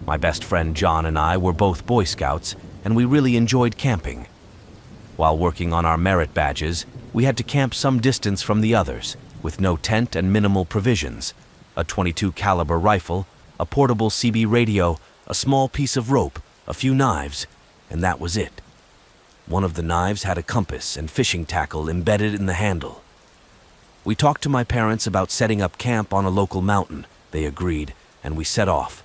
My best friend John and I were both Boy Scouts, and we really enjoyed camping. While working on our merit badges, we had to camp some distance from the others, with no tent and minimal provisions, a .22 caliber rifle, a portable CB radio, a small piece of rope, a few knives, and that was it. One of the knives had a compass and fishing tackle embedded in the handle. We talked to my parents about setting up camp on a local mountain. They agreed, and we set off.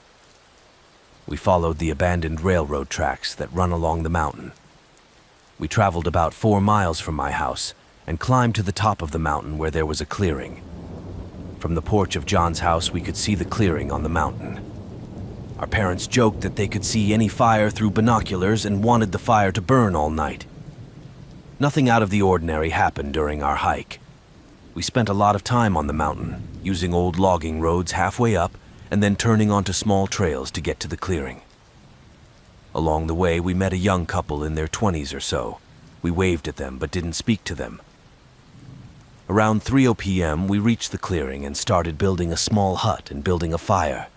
We followed the abandoned railroad tracks that run along the mountain. We traveled about 4 miles from my house and climbed to the top of the mountain where there was a clearing. From the porch of John's house, we could see the clearing on the mountain. Our parents joked that they could see any fire through binoculars and wanted the fire to burn all night. Nothing out of the ordinary happened during our hike. We spent a lot of time on the mountain, using old logging roads halfway up and then turning onto small trails to get to the clearing. Along the way, we met a young couple in their 20s or so. We waved at them but didn't speak to them. Around 3:00 p.m., we reached the clearing and started building a small hut and building a fire.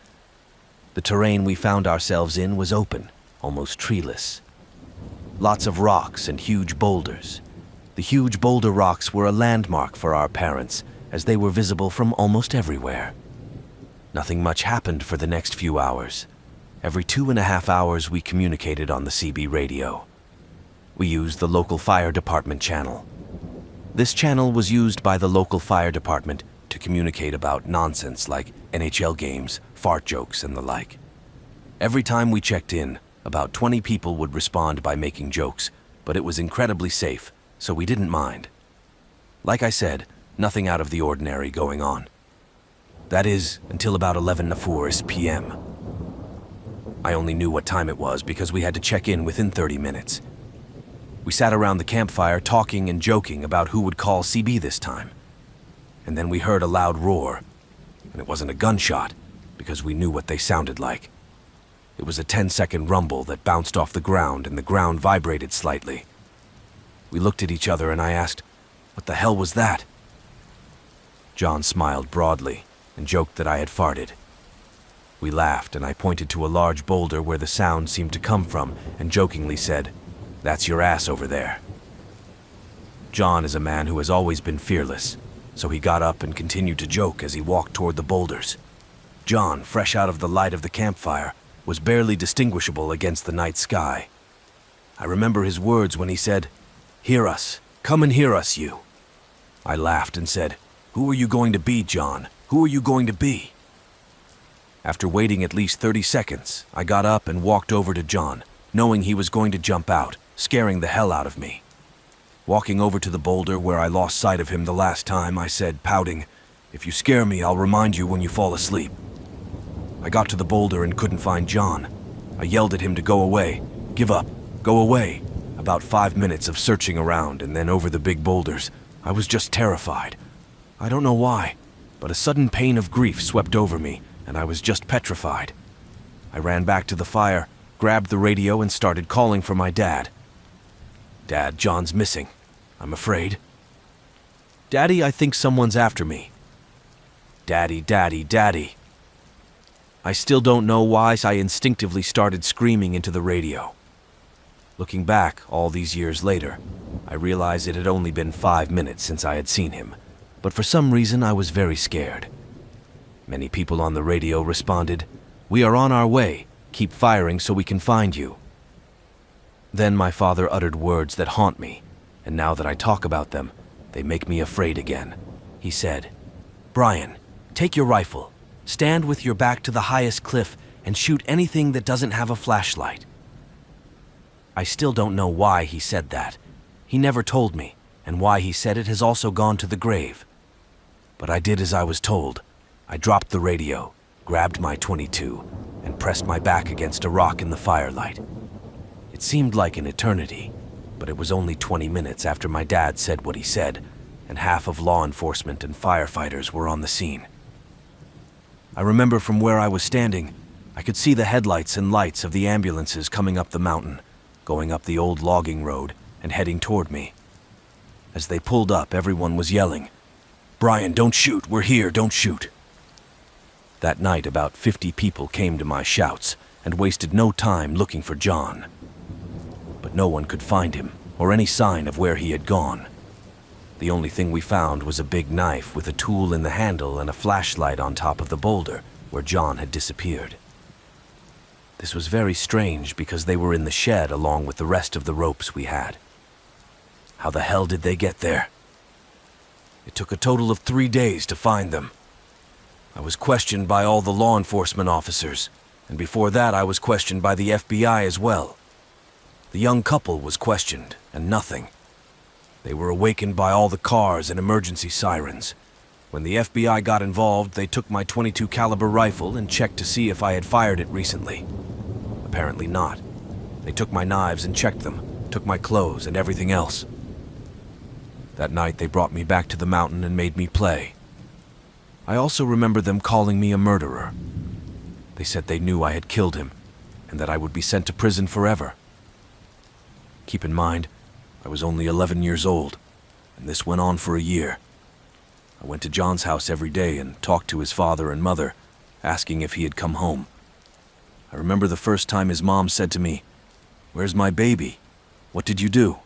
The terrain we found ourselves in was open, almost treeless. Lots of rocks and huge boulders. The huge boulder rocks were a landmark for our parents, as they were visible from almost everywhere. Nothing much happened for the next few hours. Every 2.5 hours we communicated on the CB radio. We used the local fire department channel. This channel was used by the local fire department to communicate about nonsense like NHL games, fart jokes, and the like. Every time we checked in, about 20 people would respond by making jokes, but it was incredibly safe, so we didn't mind. Like I said, nothing out of the ordinary going on. That is, until about 11:04 p.m. I only knew what time it was because we had to check in within 30 minutes. We sat around the campfire talking and joking about who would call CB this time. And then we heard a loud roar, and it wasn't a gunshot because we knew what they sounded like. It was a 10-second rumble that bounced off the ground and the ground vibrated slightly. We looked at each other and I asked, "What the hell was that?" John smiled broadly and joked that I had farted. We laughed and I pointed to a large boulder where the sound seemed to come from and jokingly said, "That's your ass over there." John is a man who has always been fearless, so he got up and continued to joke as he walked toward the boulders. John, fresh out of the light of the campfire, was barely distinguishable against the night sky. I remember his words when he said, "Hear us. Come and hear us, you." I laughed and said, "Who are you going to be, John? Who are you going to be?" After waiting at least 30 seconds, I got up and walked over to John, knowing he was going to jump out, scaring the hell out of me. Walking over to the boulder where I lost sight of him the last time, I said, pouting, "If you scare me, I'll remind you when you fall asleep." I got to the boulder and couldn't find John. I yelled at him to go away, give up, go away. About 5 minutes of searching around and then over the big boulders. I was just terrified. I don't know why, but a sudden pain of grief swept over me, and I was just petrified. I ran back to the fire, grabbed the radio, and started calling for my dad. "Dad, John's missing. I'm afraid." "Daddy, I think someone's after me." "Daddy, Daddy, Daddy." I still don't know why I instinctively started screaming into the radio. Looking back all these years later, I realized it had only been 5 minutes since I had seen him, but for some reason I was very scared. Many people on the radio responded, "We are on our way. Keep firing so we can find you." Then my father uttered words that haunt me, and now that I talk about them, they make me afraid again. He said, "Brian, take your rifle. Stand with your back to the highest cliff and shoot anything that doesn't have a flashlight." I still don't know why he said that. He never told me, and why he said it has also gone to the grave. But I did as I was told. I dropped the radio, grabbed my .22, and pressed my back against a rock in the firelight. It seemed like an eternity, but it was only 20 minutes after my dad said what he said, and half of law enforcement and firefighters were on the scene. I remember from where I was standing, I could see the headlights and lights of the ambulances coming up the mountain, going up the old logging road and heading toward me. As they pulled up, everyone was yelling, "Brian, don't shoot, we're here, don't shoot." That night, about 50 people came to my shouts, and wasted no time looking for John. But no one could find him, or any sign of where he had gone. The only thing we found was a big knife with a tool in the handle and a flashlight on top of the boulder where John had disappeared. This was very strange because they were in the shed along with the rest of the ropes we had. How the hell did they get there? It took a total of 3 days to find them. I was questioned by all the law enforcement officers, and before that I was questioned by the FBI as well. The young couple was questioned, and nothing. They were awakened by all the cars and emergency sirens. When the FBI got involved, they took my .22 caliber rifle and checked to see if I had fired it recently. Apparently not. They took my knives and checked them, took my clothes and everything else. That night they brought me back to the mountain and made me play. I also remember them calling me a murderer. They said they knew I had killed him, and that I would be sent to prison forever. Keep in mind, I was only 11 years old, and this went on for a year. I went to John's house every day and talked to his father and mother, asking if he had come home. I remember the first time his mom said to me, "Where's my baby? What did you do?"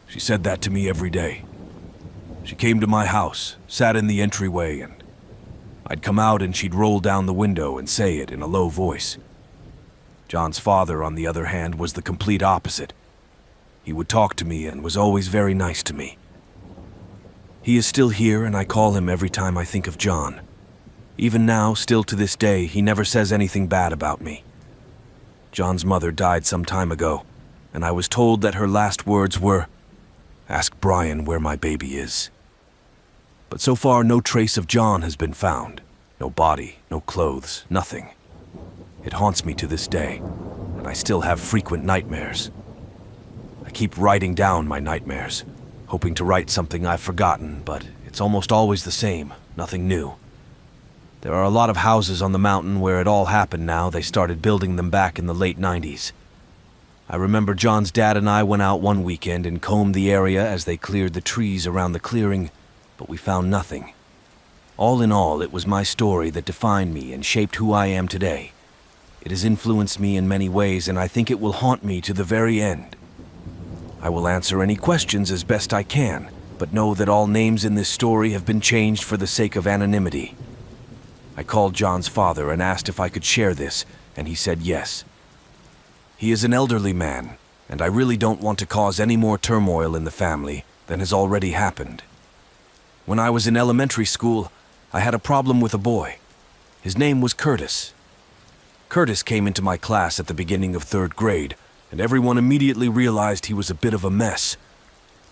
She said that to me every day. She came to my house, sat in the entryway, and I'd come out and she'd roll down the window and say it in a low voice. John's father, on the other hand, was the complete opposite. He would talk to me and was always very nice to me. He is still here, and I call him every time I think of John. Even now, still to this day, he never says anything bad about me. John's mother died some time ago, and I was told that her last words were, "Ask Brian where my baby is." But so far, no trace of John has been found. No body, no clothes, nothing. It haunts me to this day, and I still have frequent nightmares. I keep writing down my nightmares, hoping to write something I've forgotten, but it's almost always the same, nothing new. There are a lot of houses on the mountain where it all happened now. They started building them back in the late 90s. I remember John's dad and I went out one weekend and combed the area as they cleared the trees around the clearing, but we found nothing. All in all, it was my story that defined me and shaped who I am today. It has influenced me in many ways, and I think it will haunt me to the very end. I will answer any questions as best I can, but know that all names in this story have been changed for the sake of anonymity. I called John's father and asked if I could share this, and he said yes. He is an elderly man, and I really don't want to cause any more turmoil in the family than has already happened. When I was in elementary school, I had a problem with a boy. His name was Curtis. Curtis came into my class at the beginning of 3rd grade, and everyone immediately realized he was a bit of a mess.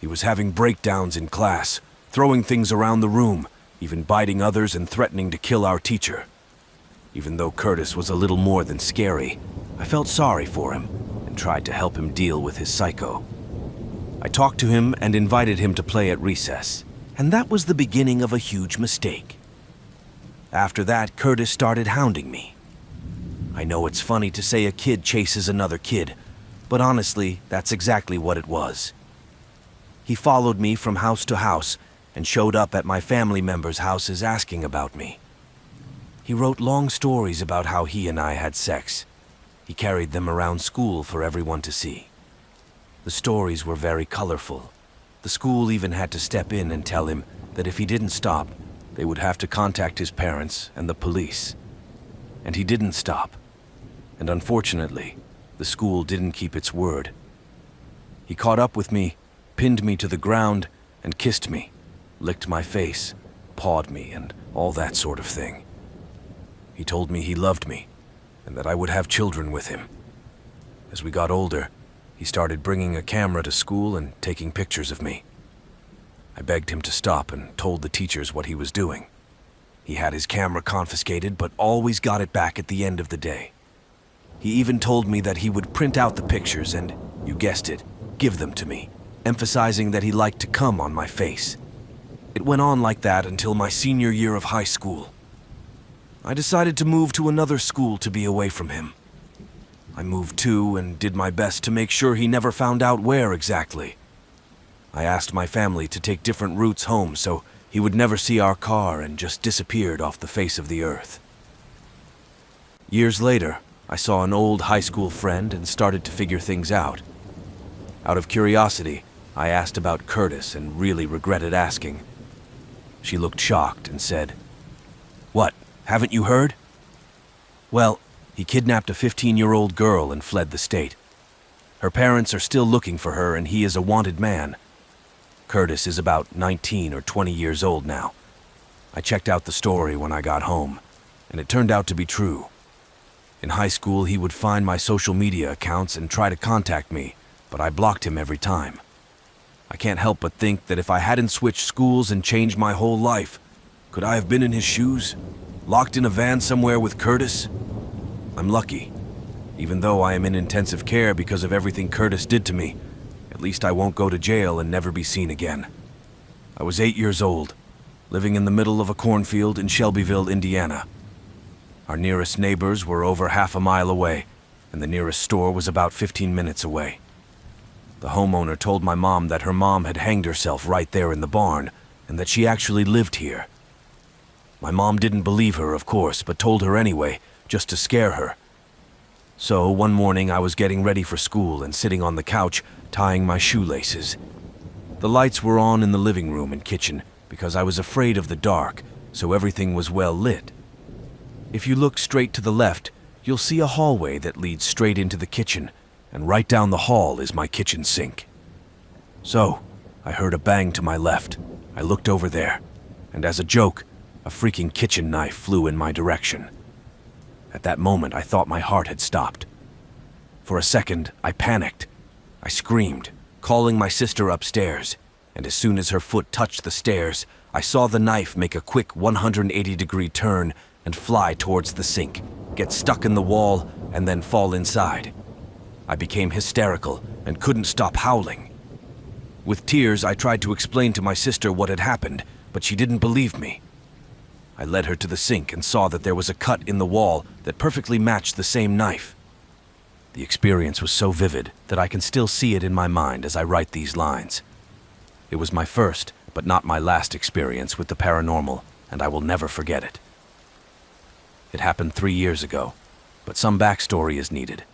He was having breakdowns in class, throwing things around the room, even biting others and threatening to kill our teacher. Even though Curtis was a little more than scary, I felt sorry for him and tried to help him deal with his psycho. I talked to him and invited him to play at recess, and that was the beginning of a huge mistake. After that, Curtis started hounding me. I know it's funny to say a kid chases another kid, but honestly, that's exactly what it was. He followed me from house to house and showed up at my family members' houses asking about me. He wrote long stories about how he and I had sex. He carried them around school for everyone to see. The stories were very colorful. The school even had to step in and tell him that if he didn't stop, they would have to contact his parents and the police. And he didn't stop. And unfortunately, the school didn't keep its word. He caught up with me, pinned me to the ground, and kissed me, licked my face, pawed me, and all that sort of thing. He told me he loved me, and that I would have children with him. As we got older, he started bringing a camera to school and taking pictures of me. I begged him to stop and told the teachers what he was doing. He had his camera confiscated, but always got it back at the end of the day. He even told me that he would print out the pictures and, you guessed it, give them to me, emphasizing that he liked to cum on my face. It went on like that until my senior year of high school. I decided to move to another school to be away from him. I moved too and did my best to make sure he never found out where exactly. I asked my family to take different routes home so he would never see our car and just disappeared off the face of the earth. Years later, I saw an old high school friend and started to figure things out. Out of curiosity, I asked about Curtis and really regretted asking. She looked shocked and said, "What, haven't you heard?" "Well, he kidnapped a 15-year-old girl and fled the state. Her parents are still looking for her and he is a wanted man. Curtis is about 19 or 20 years old now. I checked out the story when I got home, and it turned out to be true. In high school, he would find my social media accounts and try to contact me, but I blocked him every time. I can't help but think that if I hadn't switched schools and changed my whole life, could I have been in his shoes, locked in a van somewhere with Curtis? I'm lucky. Even though I am in intensive care because of everything Curtis did to me, at least I won't go to jail and never be seen again. I was 8 years old, living in the middle of a cornfield in Shelbyville, Indiana. Our nearest neighbors were over half a mile away, and the nearest store was about 15 minutes away. The homeowner told my mom that her mom had hanged herself right there in the barn, and that she actually lived here. My mom didn't believe her, of course, but told her anyway, just to scare her. So one morning I was getting ready for school and sitting on the couch, tying my shoelaces. The lights were on in the living room and kitchen because I was afraid of the dark, so everything was well lit. If you look straight to the left, you'll see a hallway that leads straight into the kitchen, and right down the hall is my kitchen sink. So, I heard a bang to my left. I looked over there, and as a joke, a freaking kitchen knife flew in my direction. At that moment, I thought my heart had stopped. For a second, I panicked. I screamed, calling my sister upstairs, and as soon as her foot touched the stairs, I saw the knife make a quick 180-degree turn and fly towards the sink, get stuck in the wall, and then fall inside. I became hysterical and couldn't stop howling. With tears, I tried to explain to my sister what had happened, but she didn't believe me. I led her to the sink and saw that there was a cut in the wall that perfectly matched the same knife. The experience was so vivid that I can still see it in my mind as I write these lines. It was my first, but not my last experience with the paranormal, and I will never forget it. It happened 3 years ago, but some backstory is needed.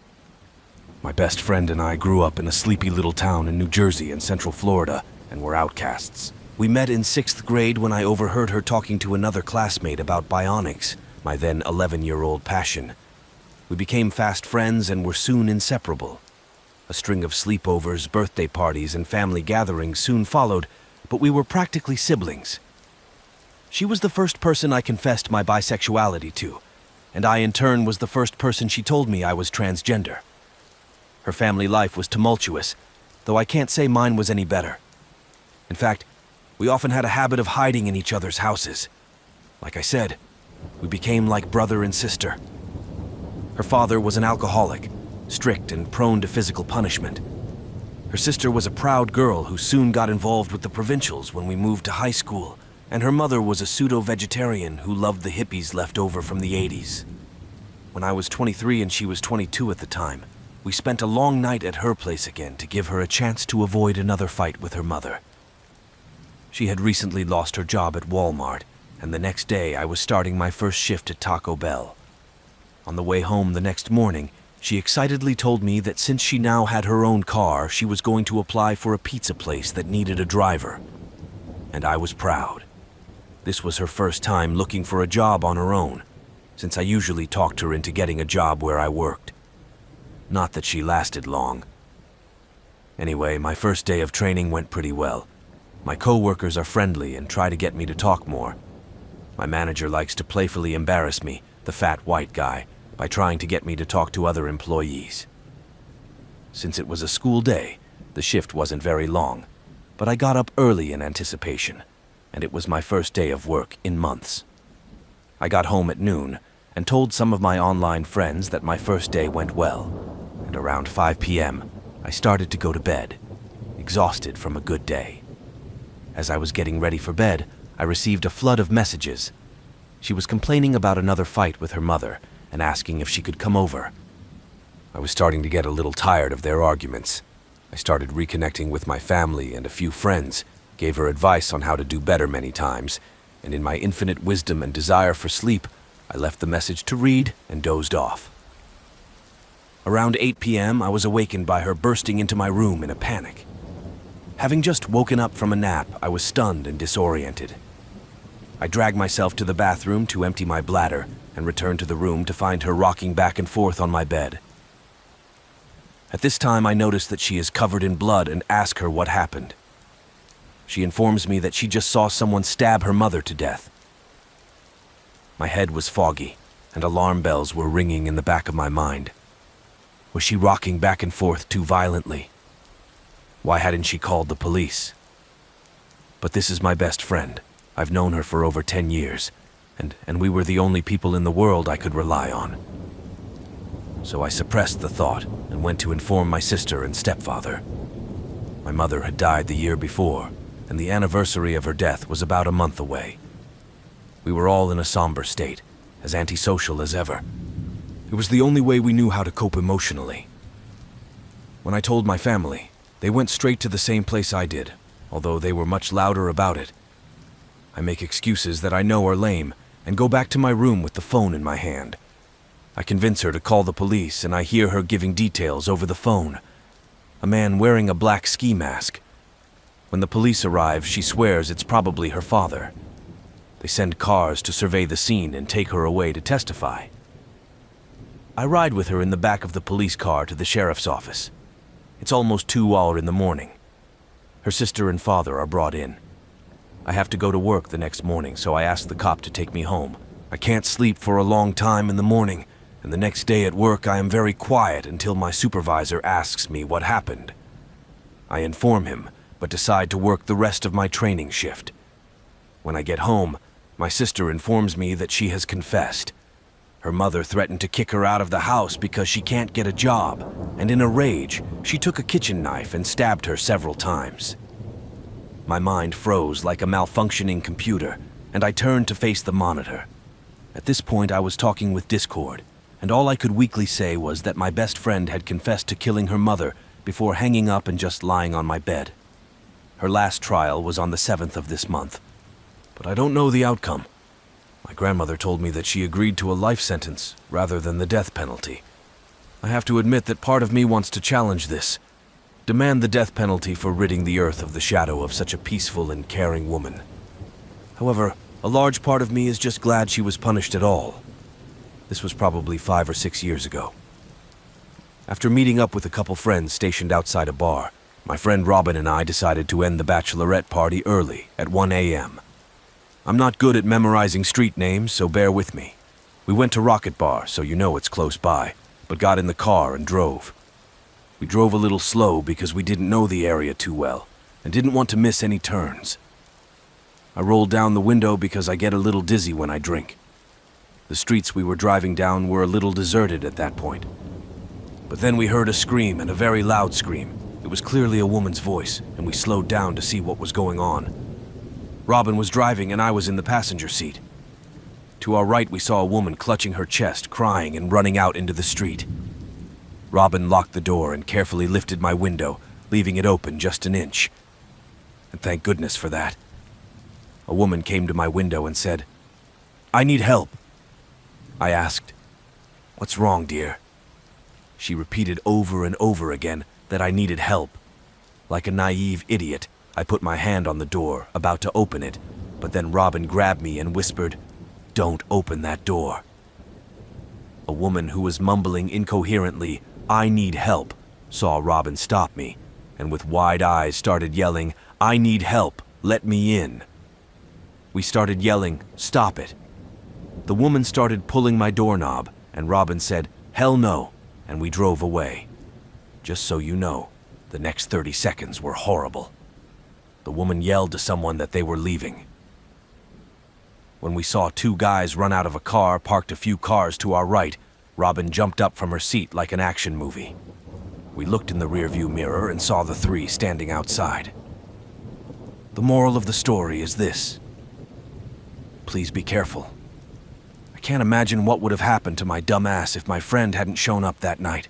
My best friend and I grew up in a sleepy little town in New Jersey and Central Florida, and were outcasts. We met in 6th grade when I overheard her talking to another classmate about bionics, my then 11-year-old passion. We became fast friends and were soon inseparable. A string of sleepovers, birthday parties, and family gatherings soon followed, but we were practically siblings. She was the first person I confessed my bisexuality to, and I in turn was the first person she told me I was transgender. Her family life was tumultuous, though I can't say mine was any better. In fact, we often had a habit of hiding in each other's houses. Like I said, we became like brother and sister. Her father was an alcoholic, strict and prone to physical punishment. Her sister was a proud girl who soon got involved with the provincials when we moved to high school, and her mother was a pseudo-vegetarian who loved the hippies left over from the 80s. When I was 23 and she was 22 at the time, we spent a long night at her place again to give her a chance to avoid another fight with her mother. She had recently lost her job at Walmart, and the next day I was starting my first shift at Taco Bell. On the way home the next morning, she excitedly told me that since she now had her own car, she was going to apply for a pizza place that needed a driver. And I was proud. This was her first time looking for a job on her own, since I usually talked her into getting a job where I worked. Not that she lasted long. Anyway, my first day of training went pretty well. My co-workers are friendly and try to get me to talk more. My manager likes to playfully embarrass me, the fat white guy, by trying to get me to talk to other employees. Since it was a school day, the shift wasn't very long, but I got up early in anticipation, and it was my first day of work in months. I got home at noon and told some of my online friends that my first day went well, and around 5 p.m., I started to go to bed, exhausted from a good day. As I was getting ready for bed, I received a flood of messages. She was complaining about another fight with her mother and asking if she could come over. I was starting to get a little tired of their arguments. I started reconnecting with my family and a few friends, gave her advice on how to do better many times, and in my infinite wisdom and desire for sleep, I left the message to read and dozed off. Around 8 p.m., I was awakened by her bursting into my room in a panic. Having just woken up from a nap, I was stunned and disoriented. I dragged myself to the bathroom to empty my bladder and returned to the room to find her rocking back and forth on my bed. At this time, I noticed that she is covered in blood and ask her what happened. She informs me that she just saw someone stab her mother to death. My head was foggy, and alarm bells were ringing in the back of my mind. Was she rocking back and forth too violently? Why hadn't she called the police? But this is my best friend. I've known her for over 10 years, and we were the only people in the world I could rely on. So I suppressed the thought and went to inform my sister and stepfather. My mother had died the year before, and the anniversary of her death was about a month away. We were all in a somber state, as antisocial as ever. It was the only way we knew how to cope emotionally. When I told my family, they went straight to the same place I did, although they were much louder about it. I make excuses that I know are lame and go back to my room with the phone in my hand. I convince her to call the police, and I hear her giving details over the phone. A man wearing a black ski mask. When the police arrive, she swears it's probably her father. They send cars to survey the scene and take her away to testify. I ride with her in the back of the police car to the sheriff's office. It's almost 2 hours in the morning. Her sister and father are brought in. I have to go to work the next morning, so I ask the cop to take me home. I can't sleep for a long time in the morning, and the next day at work I am very quiet until my supervisor asks me what happened. I inform him, but decide to work the rest of my training shift. When I get home, my sister informs me that she has confessed. Her mother threatened to kick her out of the house because she can't get a job, and in a rage, she took a kitchen knife and stabbed her several times. My mind froze like a malfunctioning computer, and I turned to face the monitor. At this point, I was talking with Discord, and all I could weakly say was that my best friend had confessed to killing her mother before hanging up and just lying on my bed. Her last trial was on the 7th of this month, but I don't know the outcome. My grandmother told me that she agreed to a life sentence rather than the death penalty. I have to admit that part of me wants to challenge this, demand the death penalty for ridding the earth of the shadow of such a peaceful and caring woman. However, a large part of me is just glad she was punished at all. This was probably 5 or 6 years ago. After meeting up with a couple friends stationed outside a bar, my friend Robin and I decided to end the bachelorette party early at 1 a.m. I'm not good at memorizing street names, so bear with me. We went to Rocket Bar, so you know it's close by, but got in the car and drove. We drove a little slow because we didn't know the area too well and didn't want to miss any turns. I rolled down the window because I get a little dizzy when I drink. The streets we were driving down were a little deserted at that point. But then we heard a scream, and a very loud scream. It was clearly a woman's voice, and we slowed down to see what was going on. Robin was driving and I was in the passenger seat. To our right, we saw a woman clutching her chest, crying and running out into the street. Robin locked the door and carefully lifted my window, leaving it open just an inch. And thank goodness for that. A woman came to my window and said, "I need help." I asked, "What's wrong, dear?" She repeated over and over again that I needed help. Like a naive idiot, I put my hand on the door, about to open it, but then Robin grabbed me and whispered, "Don't open that door." A woman who was mumbling incoherently, "I need help," saw Robin stop me, and with wide eyes started yelling, "I need help, let me in." We started yelling, "Stop it." The woman started pulling my doorknob, and Robin said, "Hell no," and we drove away. Just so you know, the next 30 seconds were horrible. The woman yelled to someone that they were leaving. When we saw 2 guys run out of a car parked a few cars to our right, Robin jumped up from her seat like an action movie. We looked in the rearview mirror and saw the 3 standing outside. The moral of the story is this: please be careful. I can't imagine what would have happened to my dumb ass if my friend hadn't shown up that night.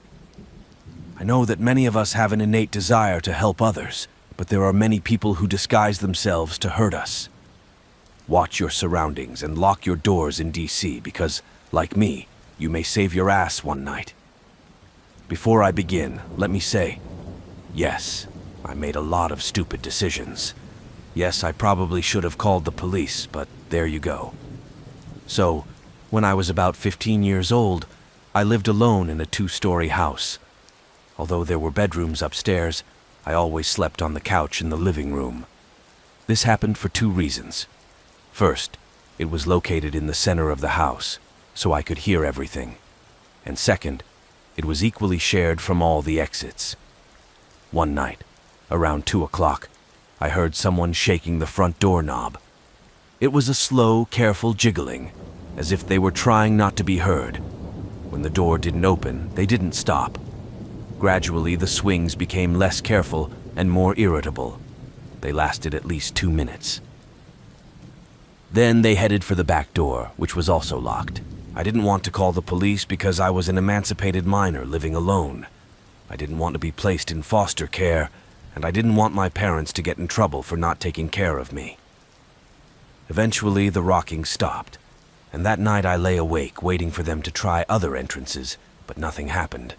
I know that many of us have an innate desire to help others, but there are many people who disguise themselves to hurt us. Watch your surroundings and lock your doors in DC because, like me, you may save your ass one night. Before I begin, let me say, yes, I made a lot of stupid decisions. Yes, I probably should have called the police, but there you go. So, when I was about 15 years old, I lived alone in a 2-story house. Although there were bedrooms upstairs, I always slept on the couch in the living room. This happened for 2 reasons. First, it was located in the center of the house, so I could hear everything. And second, it was equally shared from all the exits. One night, around 2 o'clock, I heard someone shaking the front doorknob. It was a slow, careful jiggling, as if they were trying not to be heard. When the door didn't open, they didn't stop. Gradually, the swings became less careful and more irritable. They lasted at least 2 minutes. Then they headed for the back door, which was also locked. I didn't want to call the police because I was an emancipated minor living alone. I didn't want to be placed in foster care, and I didn't want my parents to get in trouble for not taking care of me. Eventually, the rocking stopped, and that night I lay awake waiting for them to try other entrances, but nothing happened.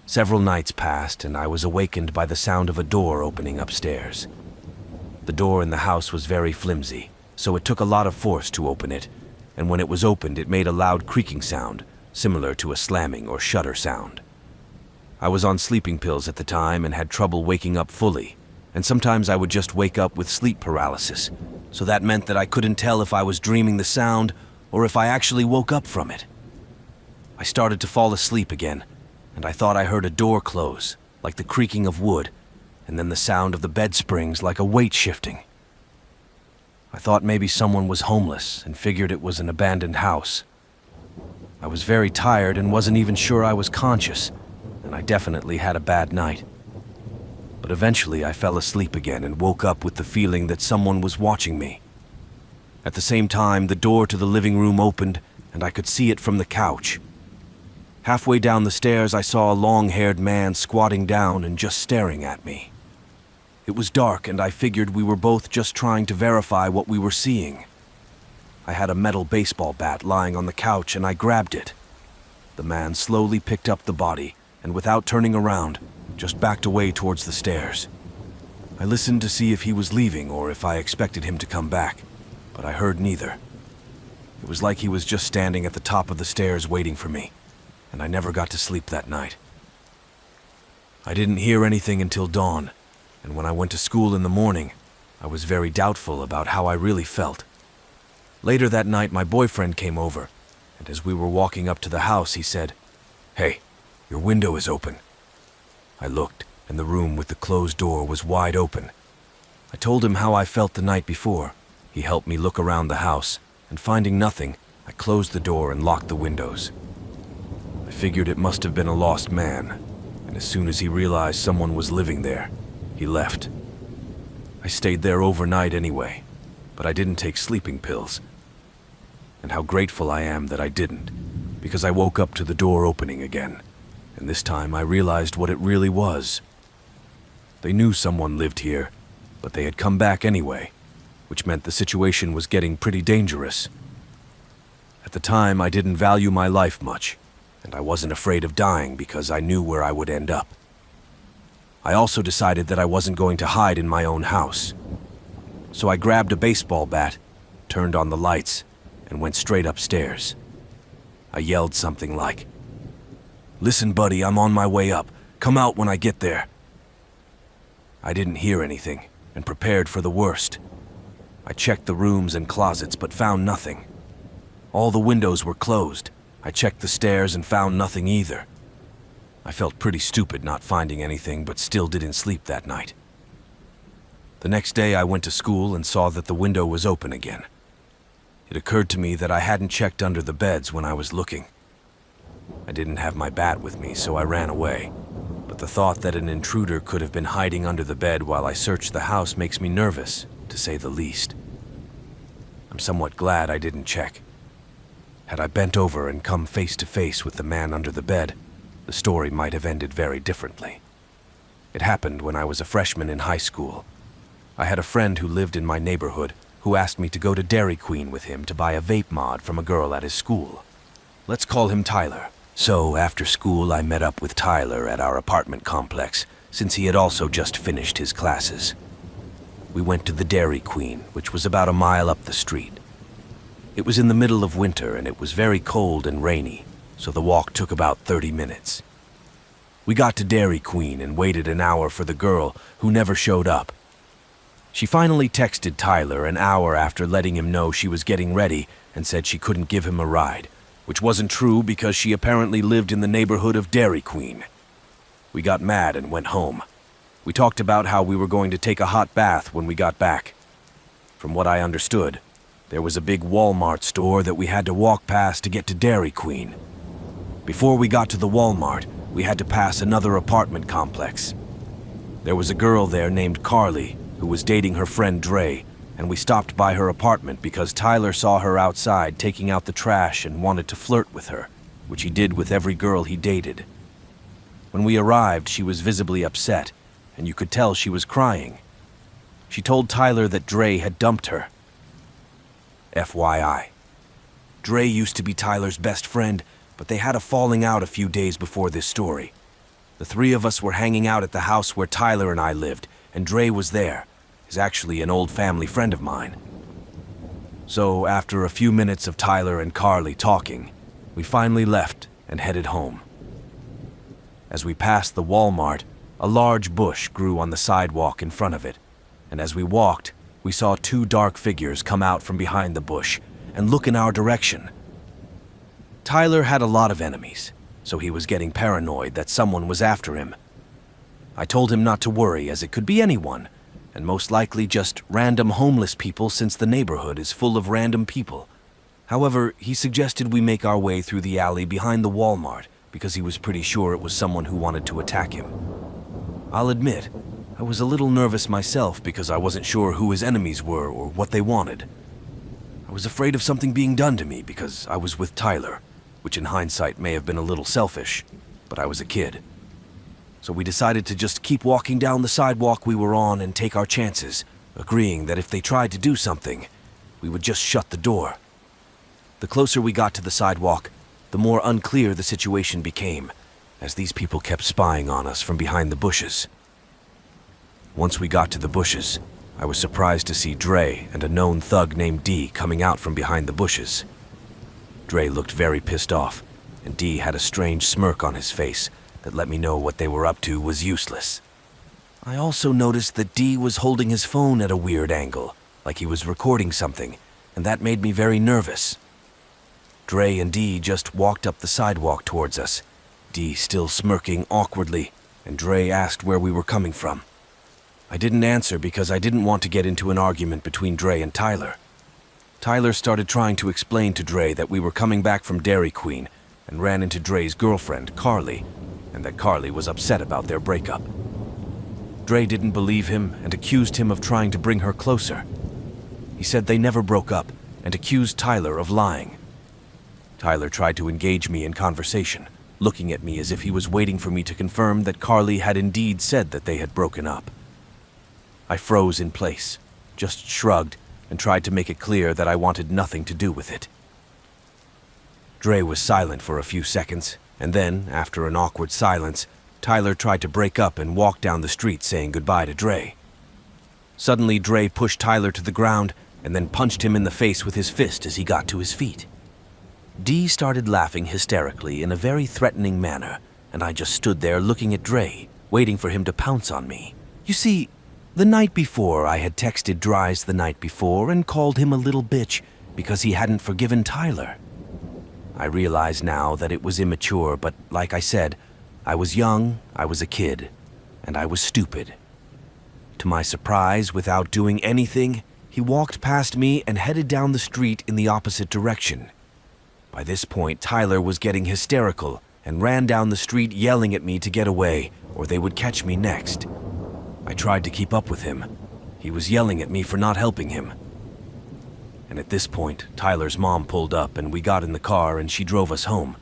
Several nights passed, and I was awakened by the sound of a door opening upstairs. The door in the house was very flimsy, so it took a lot of force to open it, and when it was opened, it made a loud creaking sound, similar to a slamming or shutter sound. I was on sleeping pills at the time and had trouble waking up fully, and sometimes I would just wake up with sleep paralysis, so that meant that I couldn't tell if I was dreaming the sound or if I actually woke up from it. I started to fall asleep again, and I thought I heard a door close, like the creaking of wood, and then the sound of the bed springs like a weight shifting. I thought maybe someone was homeless and figured it was an abandoned house. I was very tired and wasn't even sure I was conscious, and I definitely had a bad night. But eventually I fell asleep again and woke up with the feeling that someone was watching me. At the same time, the door to the living room opened, and I could see it from the couch. Halfway down the stairs, I saw a long-haired man squatting down and just staring at me. It was dark, and I figured we were both just trying to verify what we were seeing. I had a metal baseball bat lying on the couch, and I grabbed it. The man slowly picked up the body, and without turning around, just backed away towards the stairs. I listened to see if he was leaving or if I expected him to come back, but I heard neither. It was like he was just standing at the top of the stairs waiting for me, and I never got to sleep that night. I didn't hear anything until dawn, and when I went to school in the morning, I was very doubtful about how I really felt. Later that night, my boyfriend came over, and as we were walking up to the house, he said, "Hey, your window is open." I looked, and the room with the closed door was wide open. I told him how I felt the night before. He helped me look around the house, and finding nothing, I closed the door and locked the windows. I figured it must have been a lost man, and as soon as he realized someone was living there, he left. I stayed there overnight anyway, but I didn't take sleeping pills. And how grateful I am that I didn't, because I woke up to the door opening again, and this time I realized what it really was. They knew someone lived here, but they had come back anyway, which meant the situation was getting pretty dangerous. At the time, I didn't value my life much, and I wasn't afraid of dying because I knew where I would end up. I also decided that I wasn't going to hide in my own house. So I grabbed a baseball bat, turned on the lights, and went straight upstairs. I yelled something like, "Listen, buddy, I'm on my way up. Come out when I get there." I didn't hear anything and prepared for the worst. I checked the rooms and closets but found nothing. All the windows were closed. I checked the stairs and found nothing either. I felt pretty stupid not finding anything, but still didn't sleep that night. The next day I went to school and saw that the window was open again. It occurred to me that I hadn't checked under the beds when I was looking. I didn't have my bat with me, so I ran away. But the thought that an intruder could have been hiding under the bed while I searched the house makes me nervous, to say the least. I'm somewhat glad I didn't check. Had I bent over and come face to face with the man under the bed, the story might have ended very differently. It happened when I was a freshman in high school. I had a friend who lived in my neighborhood who asked me to go to Dairy Queen with him to buy a vape mod from a girl at his school. Let's call him Tyler, So, after school, I met up with Tyler at our apartment complex, since he had also just finished his classes. We went to the Dairy Queen, which was about a mile up the street. It was in the middle of winter, and it was very cold and rainy, so the walk took about 30 minutes. We got to Dairy Queen and waited an hour for the girl, who never showed up. She finally texted Tyler an hour after letting him know she was getting ready and said she couldn't give him a ride, which wasn't true because she apparently lived in the neighborhood of Dairy Queen. We got mad and went home. We talked about how we were going to take a hot bath when we got back. From what I understood, there was a big Walmart store that we had to walk past to get to Dairy Queen. Before we got to the Walmart, we had to pass another apartment complex. There was a girl there named Carly who was dating her friend Dre, and we stopped by her apartment because Tyler saw her outside taking out the trash and wanted to flirt with her, which he did with every girl he dated. When we arrived, she was visibly upset, and you could tell she was crying. She told Tyler that Dre had dumped her. FYI. Dre used to be Tyler's best friend, but they had a falling out a few days before this story. The three of us were hanging out at the house where Tyler and I lived, and Dre was there. He's actually an old family friend of mine. So after a few minutes of Tyler and Carly talking, we finally left and headed home. As we passed the Walmart, a large bush grew on the sidewalk in front of it, and as we walked, we saw two dark figures come out from behind the bush and look in our direction. Tyler had a lot of enemies, so he was getting paranoid that someone was after him. I told him not to worry, as it could be anyone, and most likely just random homeless people since the neighborhood is full of random people. However, he suggested we make our way through the alley behind the Walmart because he was pretty sure it was someone who wanted to attack him. I'll admit, I was a little nervous myself because I wasn't sure who his enemies were or what they wanted. I was afraid of something being done to me because I was with Tyler, which in hindsight may have been a little selfish, but I was a kid. So we decided to just keep walking down the sidewalk we were on and take our chances, agreeing that if they tried to do something, we would just shut the door. The closer we got to the sidewalk, the more unclear the situation became, as these people kept spying on us from behind the bushes. Once we got to the bushes, I was surprised to see Dre and a known thug named D coming out from behind the bushes. Dre looked very pissed off, and D had a strange smirk on his face that let me know what they were up to was useless. I also noticed that D was holding his phone at a weird angle, like he was recording something, and that made me very nervous. Dre and D just walked up the sidewalk towards us, D still smirking awkwardly, and Dre asked where we were coming from. I didn't answer because I didn't want to get into an argument between Dre and Tyler. Tyler started trying to explain to Dre that we were coming back from Dairy Queen and ran into Dre's girlfriend, Carly, and that Carly was upset about their breakup. Dre didn't believe him and accused him of trying to bring her closer. He said they never broke up and accused Tyler of lying. Tyler tried to engage me in conversation, looking at me as if he was waiting for me to confirm that Carly had indeed said that they had broken up. I froze in place, just shrugged, and tried to make it clear that I wanted nothing to do with it. Dre was silent for a few seconds, and then, after an awkward silence, Tyler tried to break up and walk down the street saying goodbye to Dre. Suddenly, Dre pushed Tyler to the ground and then punched him in the face with his fist as he got to his feet. D started laughing hysterically in a very threatening manner, and I just stood there looking at Dre, waiting for him to pounce on me. You see, the night before, I had texted Dries the night before and called him a little bitch because he hadn't forgiven Tyler. I realize now that it was immature, but like I said, I was young, I was a kid, and I was stupid. To my surprise, without doing anything, he walked past me and headed down the street in the opposite direction. By this point, Tyler was getting hysterical and ran down the street yelling at me to get away, or they would catch me next. I tried to keep up with him. He was yelling at me for not helping him. And at this point, Tyler's mom pulled up and we got in the car and she drove us home.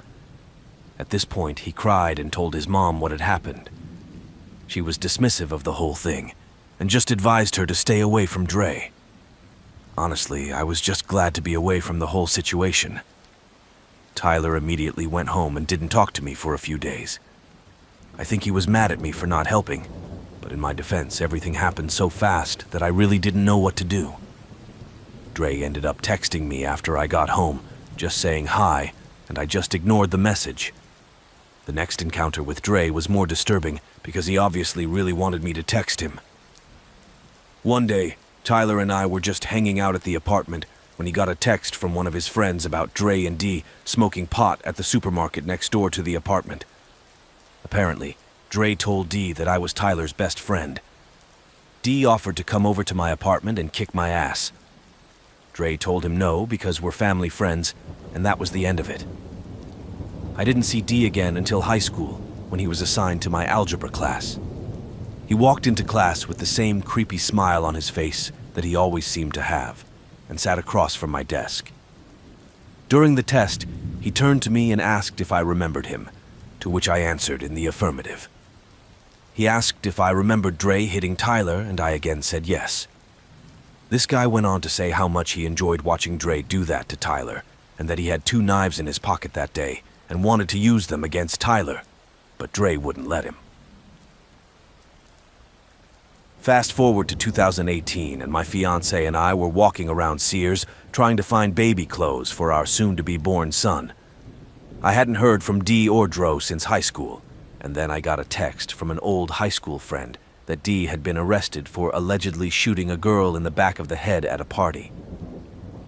At this point, he cried and told his mom what had happened. She was dismissive of the whole thing and just advised her to stay away from Dre. Honestly, I was just glad to be away from the whole situation. Tyler immediately went home and didn't talk to me for a few days. I think he was mad at me for not helping, but in my defense, everything happened so fast that I really didn't know what to do. Dre ended up texting me after I got home, just saying hi, and I just ignored the message. The next encounter with Dre was more disturbing because he obviously really wanted me to text him. One day, Tyler and I were just hanging out at the apartment when he got a text from one of his friends about Dre and Dee smoking pot at the supermarket next door to the apartment. Apparently, Dre told Dee that I was Tyler's best friend. Dee offered to come over to my apartment and kick my ass. Dre told him no because we're family friends, and that was the end of it. I didn't see Dee again until high school, when he was assigned to my algebra class. He walked into class with the same creepy smile on his face that he always seemed to have, and sat across from my desk. During the test, he turned to me and asked if I remembered him, to which I answered in the affirmative. He asked if I remembered Dre hitting Tyler, and I again said yes. This guy went on to say how much he enjoyed watching Dre do that to Tyler, and that he had 2 knives in his pocket that day and wanted to use them against Tyler, but Dre wouldn't let him. Fast forward to 2018, and my fiancé and I were walking around Sears trying to find baby clothes for our soon-to-be-born son. I hadn't heard from Dee or Dro since high school, and then I got a text from an old high school friend that Dee had been arrested for allegedly shooting a girl in the back of the head at a party.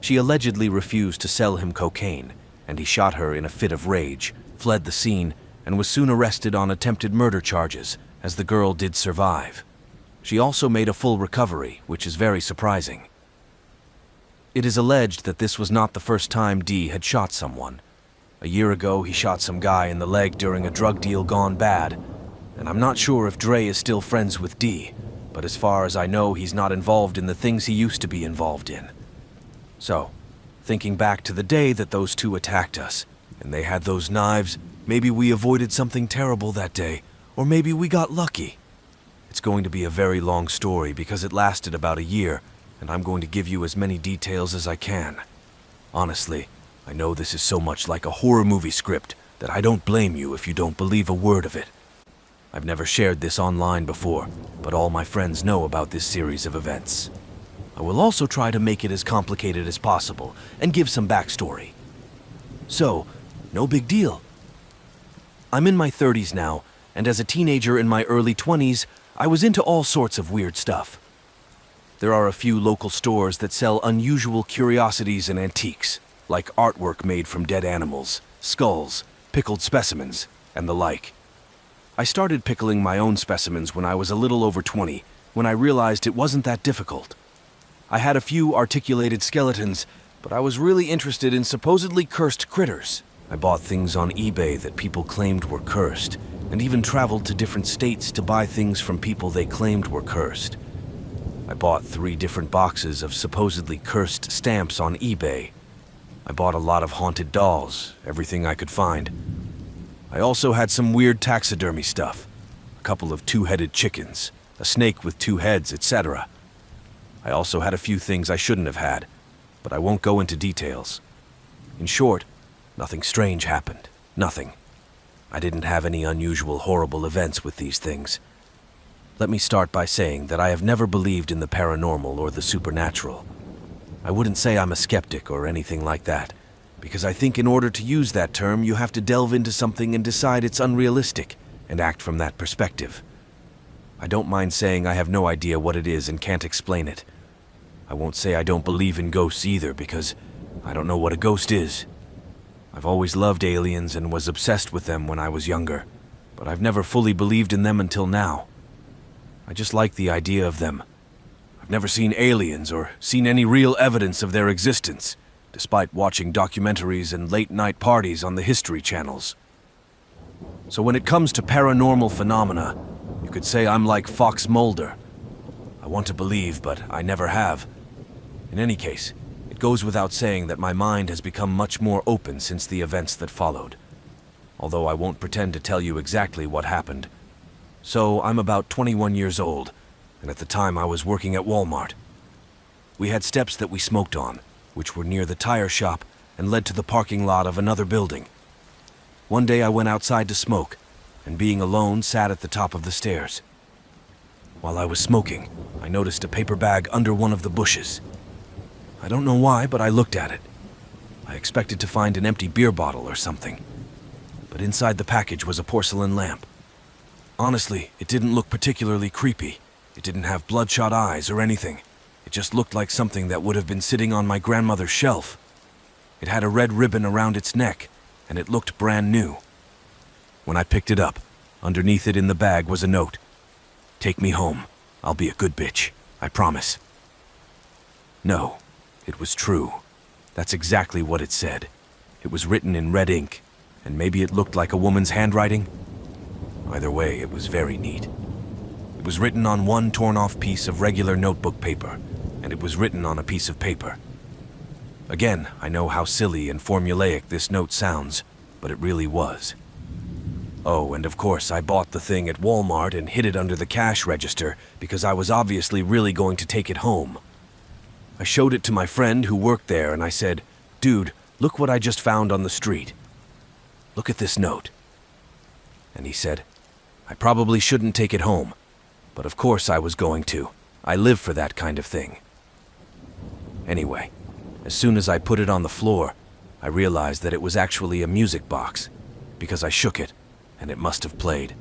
She allegedly refused to sell him cocaine, and he shot her in a fit of rage, fled the scene, and was soon arrested on attempted murder charges, as the girl did survive. She also made a full recovery, which is very surprising. It is alleged that this was not the first time Dee had shot someone. A year ago, he shot some guy in the leg during a drug deal gone bad, and I'm not sure if Dre is still friends with Dee, but as far as I know, he's not involved in the things he used to be involved in. So, thinking back to the day that those two attacked us, and they had those knives, maybe we avoided something terrible that day, or maybe we got lucky. It's going to be a very long story because it lasted about a year, and I'm going to give you as many details as I can. Honestly, I know this is so much like a horror movie script that I don't blame you if you don't believe a word of it. I've never shared this online before, but all my friends know about this series of events. I will also try to make it as complicated as possible and give some backstory. So, no big deal. I'm in my 30s now, and as a teenager in my early 20s, I was into all sorts of weird stuff. There are a few local stores that sell unusual curiosities and antiques, like artwork made from dead animals, skulls, pickled specimens, and the like. I started pickling my own specimens when I was a little over 20, when I realized it wasn't that difficult. I had a few articulated skeletons, but I was really interested in supposedly cursed critters. I bought things on eBay that people claimed were cursed, and even traveled to different states to buy things from people they claimed were cursed. I bought 3 different boxes of supposedly cursed stamps on eBay. I bought a lot of haunted dolls, everything I could find. I also had some weird taxidermy stuff, a couple of 2-headed chickens, a snake with 2 heads, etc. I also had a few things I shouldn't have had, but I won't go into details. In short, nothing strange happened. Nothing. I didn't have any unusual, horrible events with these things. Let me start by saying that I have never believed in the paranormal or the supernatural. I wouldn't say I'm a skeptic or anything like that, because I think in order to use that term, you have to delve into something and decide it's unrealistic, and act from that perspective. I don't mind saying I have no idea what it is and can't explain it. I won't say I don't believe in ghosts either, because I don't know what a ghost is. I've always loved aliens and was obsessed with them when I was younger, but I've never fully believed in them until now. I just like the idea of them. I've never seen aliens or seen any real evidence of their existence, despite watching documentaries and late-night parties on the History channels. So when it comes to paranormal phenomena, you could say I'm like Fox Mulder. I want to believe, but I never have. In any case, it goes without saying that my mind has become much more open since the events that followed. Although I won't pretend to tell you exactly what happened. So I'm about 21 years old, and at the time I was working at Walmart. We had steps that we smoked on, which were near the tire shop, and led to the parking lot of another building. One day I went outside to smoke, and being alone, sat at the top of the stairs. While I was smoking, I noticed a paper bag under one of the bushes. I don't know why, but I looked at it. I expected to find an empty beer bottle or something, but inside the package was a porcelain lamp. Honestly, it didn't look particularly creepy. It didn't have bloodshot eyes or anything. It just looked like something that would have been sitting on my grandmother's shelf. It had a red ribbon around its neck, and it looked brand new. When I picked it up, underneath it in the bag was a note. "Take me home. I'll be a good bitch. I promise." No, it was true. That's exactly what it said. It was written in red ink, and maybe it looked like a woman's handwriting. Either way, it was very neat. It was written on one torn-off piece of regular notebook paper, and it was written on a piece of paper. Again, I know how silly and formulaic this note sounds, but it really was. Oh, and of course, I bought the thing at Walmart and hid it under the cash register because I was obviously really going to take it home. I showed it to my friend who worked there, and I said, "Dude, look what I just found on the street. Look at this note." And he said, "I probably shouldn't take it home, but of course I was going to. I live for that kind of thing." Anyway, as soon as I put it on the floor, I realized that it was actually a music box, because I shook it, and it must have played.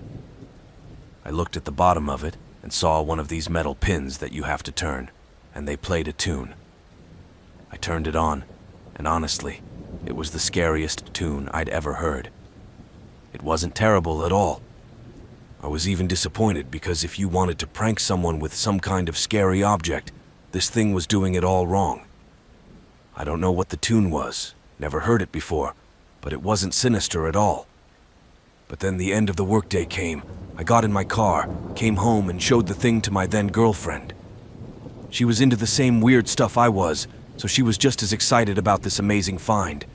I looked at the bottom of it and saw one of these metal pins that you have to turn, and they played a tune. I turned it on, and honestly, it was the scariest tune I'd ever heard. It wasn't terrible at all. I was even disappointed because if you wanted to prank someone with some kind of scary object, this thing was doing it all wrong. I don't know what the tune was, never heard it before, but it wasn't sinister at all. But then the end of the workday came. I got in my car, came home, and showed the thing to my then-girlfriend. She was into the same weird stuff I was, so she was just as excited about this amazing find.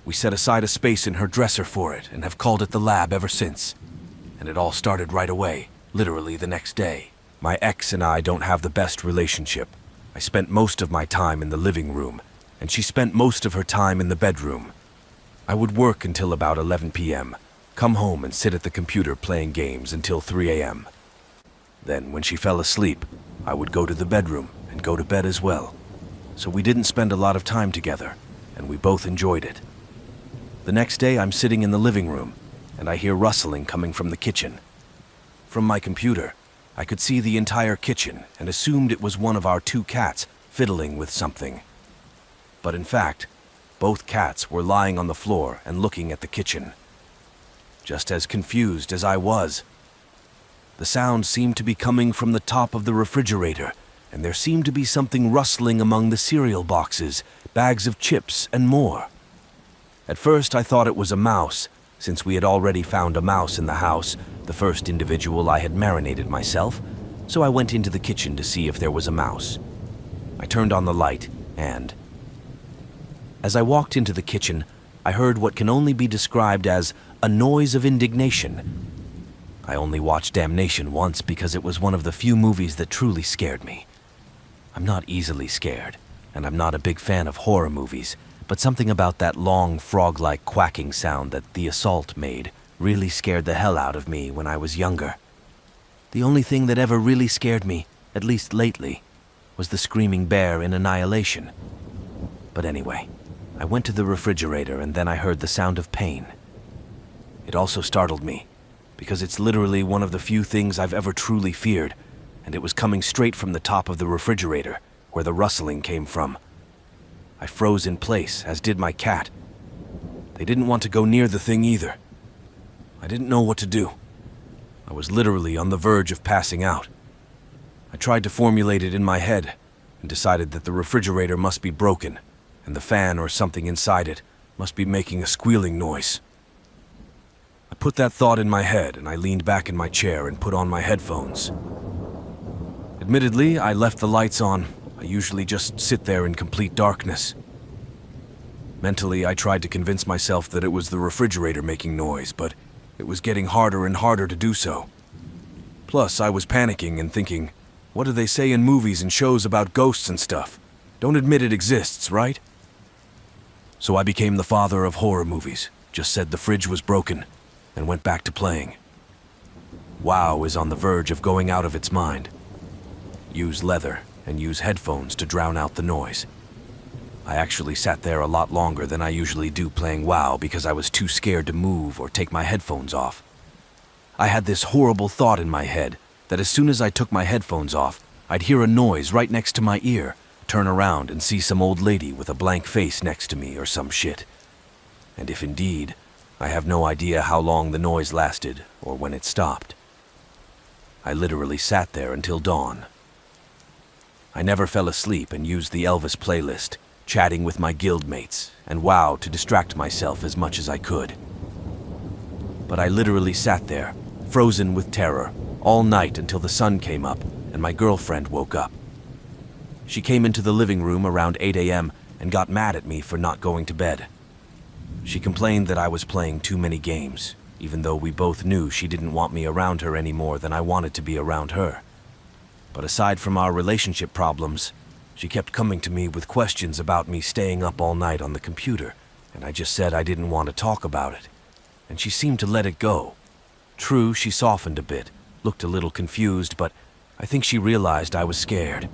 We set aside a space in her dresser for it and have called it the lab ever since. And it all started right away, literally the next day. My ex and I don't have the best relationship. I spent most of my time in the living room, and she spent most of her time in the bedroom. I would work until about 11 p.m., come home and sit at the computer playing games until 3 a.m. Then, when she fell asleep, I would go to the bedroom and go to bed as well. So we didn't spend a lot of time together, and we both enjoyed it. The next day, I'm sitting in the living room, and I hear rustling coming from the kitchen. From my computer, I could see the entire kitchen and assumed it was one of our 2 cats fiddling with something. But in fact, both cats were lying on the floor and looking at the kitchen. Just as confused as I was. The sound seemed to be coming from the top of the refrigerator, and there seemed to be something rustling among the cereal boxes, bags of chips, and more. At first I thought it was a mouse, since we had already found a mouse in the house, the first individual I had marinated myself, so I went into the kitchen to see if there was a mouse. I turned on the light, and as I walked into the kitchen, I heard what can only be described as a noise of indignation. I only watched Damnation once because it was one of the few movies that truly scared me. I'm not easily scared, and I'm not a big fan of horror movies, but something about that long, frog-like quacking sound that The Assault made really scared the hell out of me when I was younger. The only thing that ever really scared me, at least lately, was the screaming bear in Annihilation. But anyway, I went to the refrigerator and then I heard the sound of pain. It also startled me, because it's literally one of the few things I've ever truly feared, and it was coming straight from the top of the refrigerator, where the rustling came from. I froze in place, as did my cat. They didn't want to go near the thing either. I didn't know what to do. I was literally on the verge of passing out. I tried to formulate it in my head, and decided that the refrigerator must be broken, and the fan or something inside it must be making a squealing noise. I put that thought in my head, and I leaned back in my chair and put on my headphones. Admittedly, I left the lights on. I usually just sit there in complete darkness. Mentally, I tried to convince myself that it was the refrigerator making noise, but it was getting harder and harder to do so. Plus, I was panicking and thinking, what do they say in movies and shows about ghosts and stuff? Don't admit it exists, right? So I became the father of horror movies, just said the fridge was broken, and went back to playing. WoW is on the verge of going out of its mind. Use leather and use headphones to drown out the noise. I actually sat there a lot longer than I usually do playing WoW because I was too scared to move or take my headphones off. I had this horrible thought in my head that as soon as I took my headphones off, I'd hear a noise right next to my ear, turn around and see some old lady with a blank face next to me or some shit. And if indeed, I have no idea how long the noise lasted or when it stopped. I literally sat there until dawn. I never fell asleep and used the Elvis playlist, chatting with my guildmates, and WoW to distract myself as much as I could. But I literally sat there, frozen with terror, all night until the sun came up and my girlfriend woke up. She came into the living room around 8 a.m. and got mad at me for not going to bed. She complained that I was playing too many games, even though we both knew she didn't want me around her any more than I wanted to be around her. But aside from our relationship problems, she kept coming to me with questions about me staying up all night on the computer, and I just said I didn't want to talk about it. And she seemed to let it go. True, she softened a bit, looked a little confused, but I think she realized I was scared.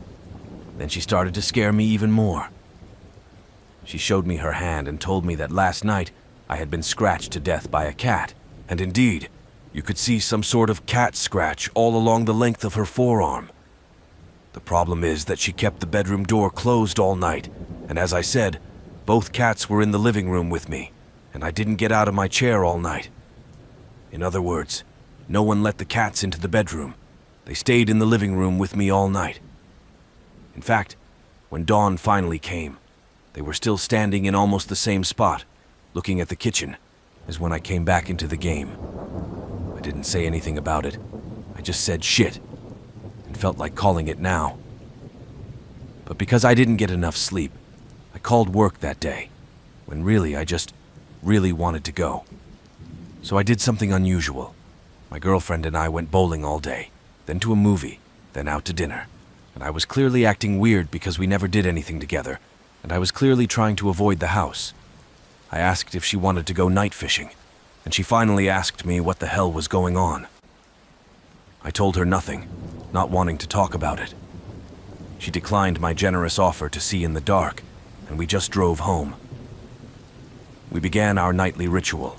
Then she started to scare me even more. She showed me her hand and told me that last night I had been scratched to death by a cat. And indeed, you could see some sort of cat scratch all along the length of her forearm. The problem is that she kept the bedroom door closed all night, and as I said, both cats were in the living room with me, and I didn't get out of my chair all night. In other words, no one let the cats into the bedroom. They stayed in the living room with me all night. In fact, when dawn finally came, they were still standing in almost the same spot, looking at the kitchen, as when I came back into the game. I didn't say anything about it. I just said shit, and felt like calling it now. But because I didn't get enough sleep, I called work that day, when really I just really wanted to go. So I did something unusual. My girlfriend and I went bowling all day, then to a movie, then out to dinner. And I was clearly acting weird because we never did anything together, and I was clearly trying to avoid the house. I asked if she wanted to go night fishing, and she finally asked me what the hell was going on. I told her nothing, not wanting to talk about it. She declined my generous offer to see in the dark, and we just drove home. We began our nightly ritual.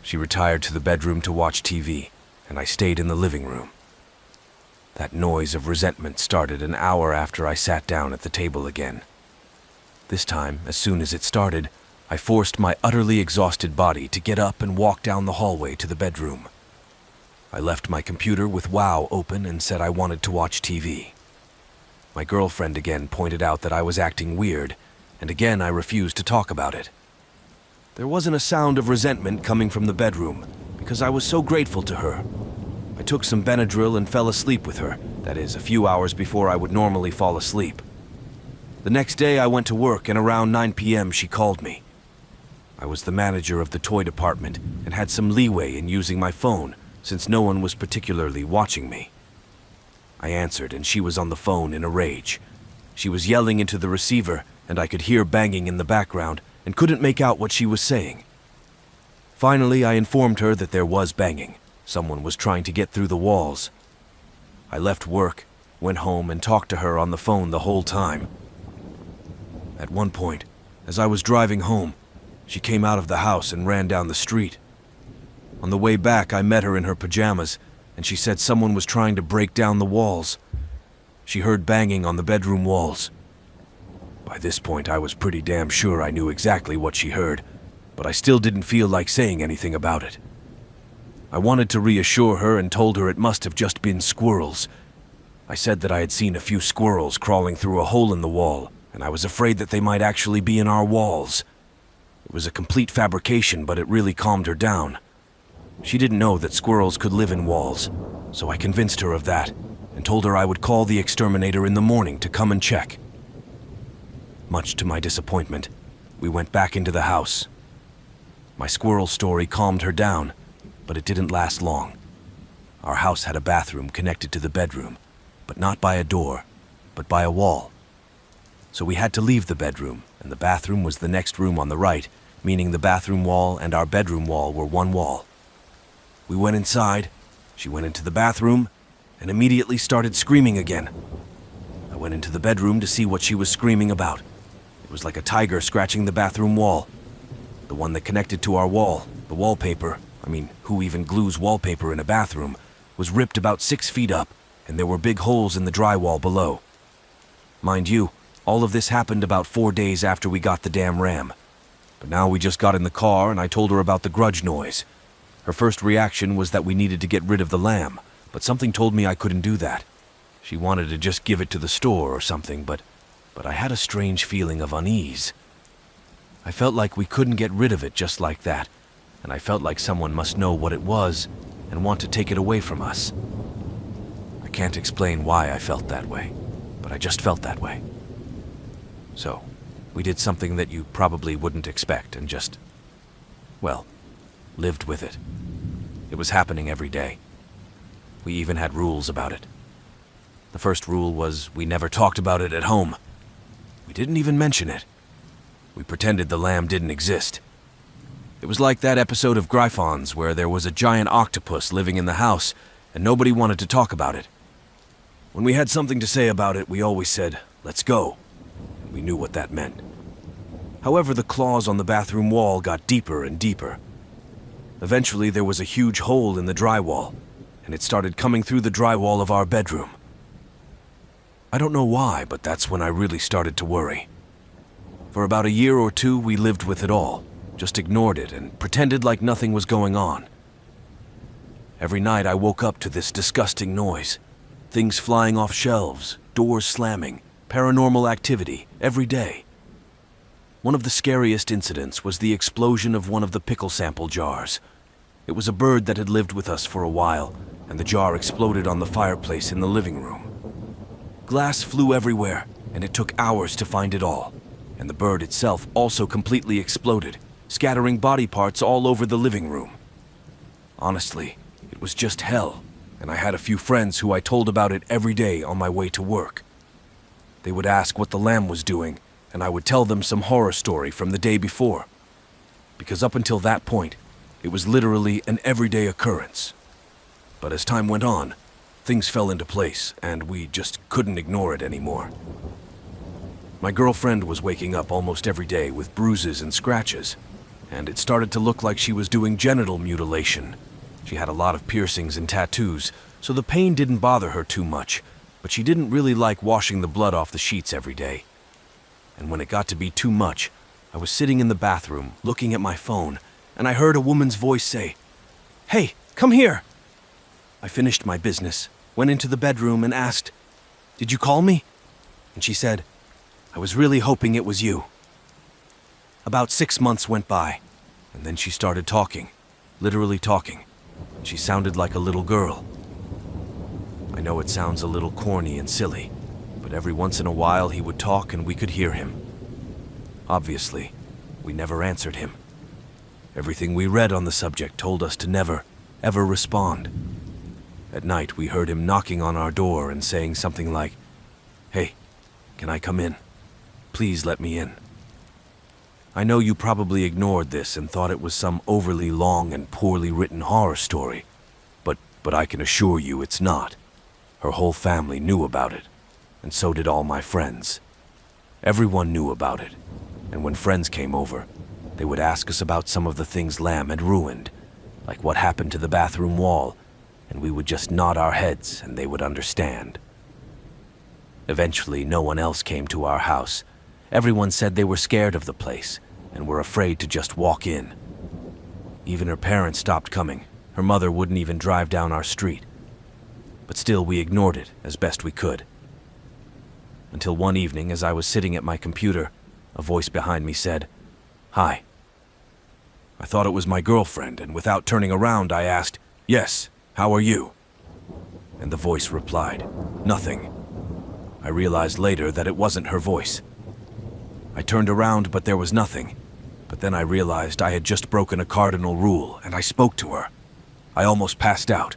She retired to the bedroom to watch TV, and I stayed in the living room. That noise of resentment started an hour after I sat down at the table again. This time, as soon as it started, I forced my utterly exhausted body to get up and walk down the hallway to the bedroom. I left my computer with WoW open and said I wanted to watch TV. My girlfriend again pointed out that I was acting weird, and again I refused to talk about it. There wasn't a sound of resentment coming from the bedroom, because I was so grateful to her. I took some Benadryl and fell asleep with her, that is, a few hours before I would normally fall asleep. The next day I went to work, and around 9 p.m. she called me. I was the manager of the toy department and had some leeway in using my phone since no one was particularly watching me. I answered and she was on the phone in a rage. She was yelling into the receiver and I could hear banging in the background and couldn't make out what she was saying. Finally, I informed her that there was banging. Someone was trying to get through the walls. I left work, went home and talked to her on the phone the whole time. At one point, as I was driving home, she came out of the house and ran down the street. On the way back, I met her in her pajamas, and she said someone was trying to break down the walls. She heard banging on the bedroom walls. By this point, I was pretty damn sure I knew exactly what she heard, but I still didn't feel like saying anything about it. I wanted to reassure her and told her it must have just been squirrels. I said that I had seen a few squirrels crawling through a hole in the wall, and I was afraid that they might actually be in our walls. It was a complete fabrication, but it really calmed her down. She didn't know that squirrels could live in walls, so I convinced her of that and told her I would call the exterminator in the morning to come and check. Much to my disappointment, we went back into the house. My squirrel story calmed her down, but it didn't last long. Our house had a bathroom connected to the bedroom, but not by a door, but by a wall. So we had to leave the bedroom and the bathroom was the next room on the right, meaning the bathroom wall and our bedroom wall were one wall. We went inside, she went into the bathroom, and immediately started screaming again. I went into the bedroom to see what she was screaming about. It was like a tiger scratching the bathroom wall. The one that connected to our wall, the wallpaper, who even glues wallpaper in a bathroom, was ripped about 6 feet up, and there were big holes in the drywall below. Mind you, all of this happened about 4 days after we got the damn ram. But now we just got in the car and I told her about the grudge noise. Her first reaction was that we needed to get rid of the lamb, but something told me I couldn't do that. She wanted to just give it to the store or something, but I had a strange feeling of unease. I felt like we couldn't get rid of it just like that, and I felt like someone must know what it was and want to take it away from us. I can't explain why I felt that way, but I just felt that way. So, we did something that you probably wouldn't expect and just, lived with it. It was happening every day. We even had rules about it. The first rule was we never talked about it at home. We didn't even mention it. We pretended the lamb didn't exist. It was like that episode of Gryphons where there was a giant octopus living in the house and nobody wanted to talk about it. When we had something to say about it, we always said, "Let's go." And we knew what that meant. However, the claws on the bathroom wall got deeper and deeper. Eventually, there was a huge hole in the drywall, and it started coming through the drywall of our bedroom. I don't know why, but that's when I really started to worry. For about a year or two, we lived with it all, just ignored it and pretended like nothing was going on. Every night I woke up to this disgusting noise. Things flying off shelves, doors slamming, paranormal activity, every day. One of the scariest incidents was the explosion of one of the pickle sample jars. It was a bird that had lived with us for a while, and the jar exploded on the fireplace in the living room. Glass flew everywhere, and it took hours to find it all. And the bird itself also completely exploded, scattering body parts all over the living room. Honestly, it was just hell, and I had a few friends who I told about it every day on my way to work. They would ask what the lamb was doing, and I would tell them some horror story from the day before. Because up until that point, it was literally an everyday occurrence. But as time went on, things fell into place, and we just couldn't ignore it anymore. My girlfriend was waking up almost every day with bruises and scratches, and it started to look like she was doing genital mutilation. She had a lot of piercings and tattoos, so the pain didn't bother her too much, but she didn't really like washing the blood off the sheets every day. And when it got to be too much, I was sitting in the bathroom, looking at my phone, and I heard a woman's voice say, "Hey, come here!" I finished my business, went into the bedroom and asked, "Did you call me?" And she said, "I was really hoping it was you." About 6 months went by, and then she started talking, literally talking. She sounded like a little girl. I know it sounds a little corny and silly, but every once in a while he would talk and we could hear him. Obviously, we never answered him. Everything we read on the subject told us to never, ever respond. At night, we heard him knocking on our door and saying something like, "Hey, can I come in? Please let me in." I know you probably ignored this and thought it was some overly long and poorly written horror story, but I can assure you it's not. Her whole family knew about it, and so did all my friends. Everyone knew about it, and when friends came over, they would ask us about some of the things Lamb had ruined, like what happened to the bathroom wall, and we would just nod our heads and they would understand. Eventually, no one else came to our house. Everyone said they were scared of the place and were afraid to just walk in. Even her parents stopped coming. Her mother wouldn't even drive down our street. But still, we ignored it as best we could. Until one evening, as I was sitting at my computer, a voice behind me said, "Hi." I thought it was my girlfriend, and without turning around, I asked, "Yes, how are you?" And the voice replied, "Nothing." I realized later that it wasn't her voice. I turned around, but there was nothing. But then I realized I had just broken a cardinal rule, and I spoke to her. I almost passed out,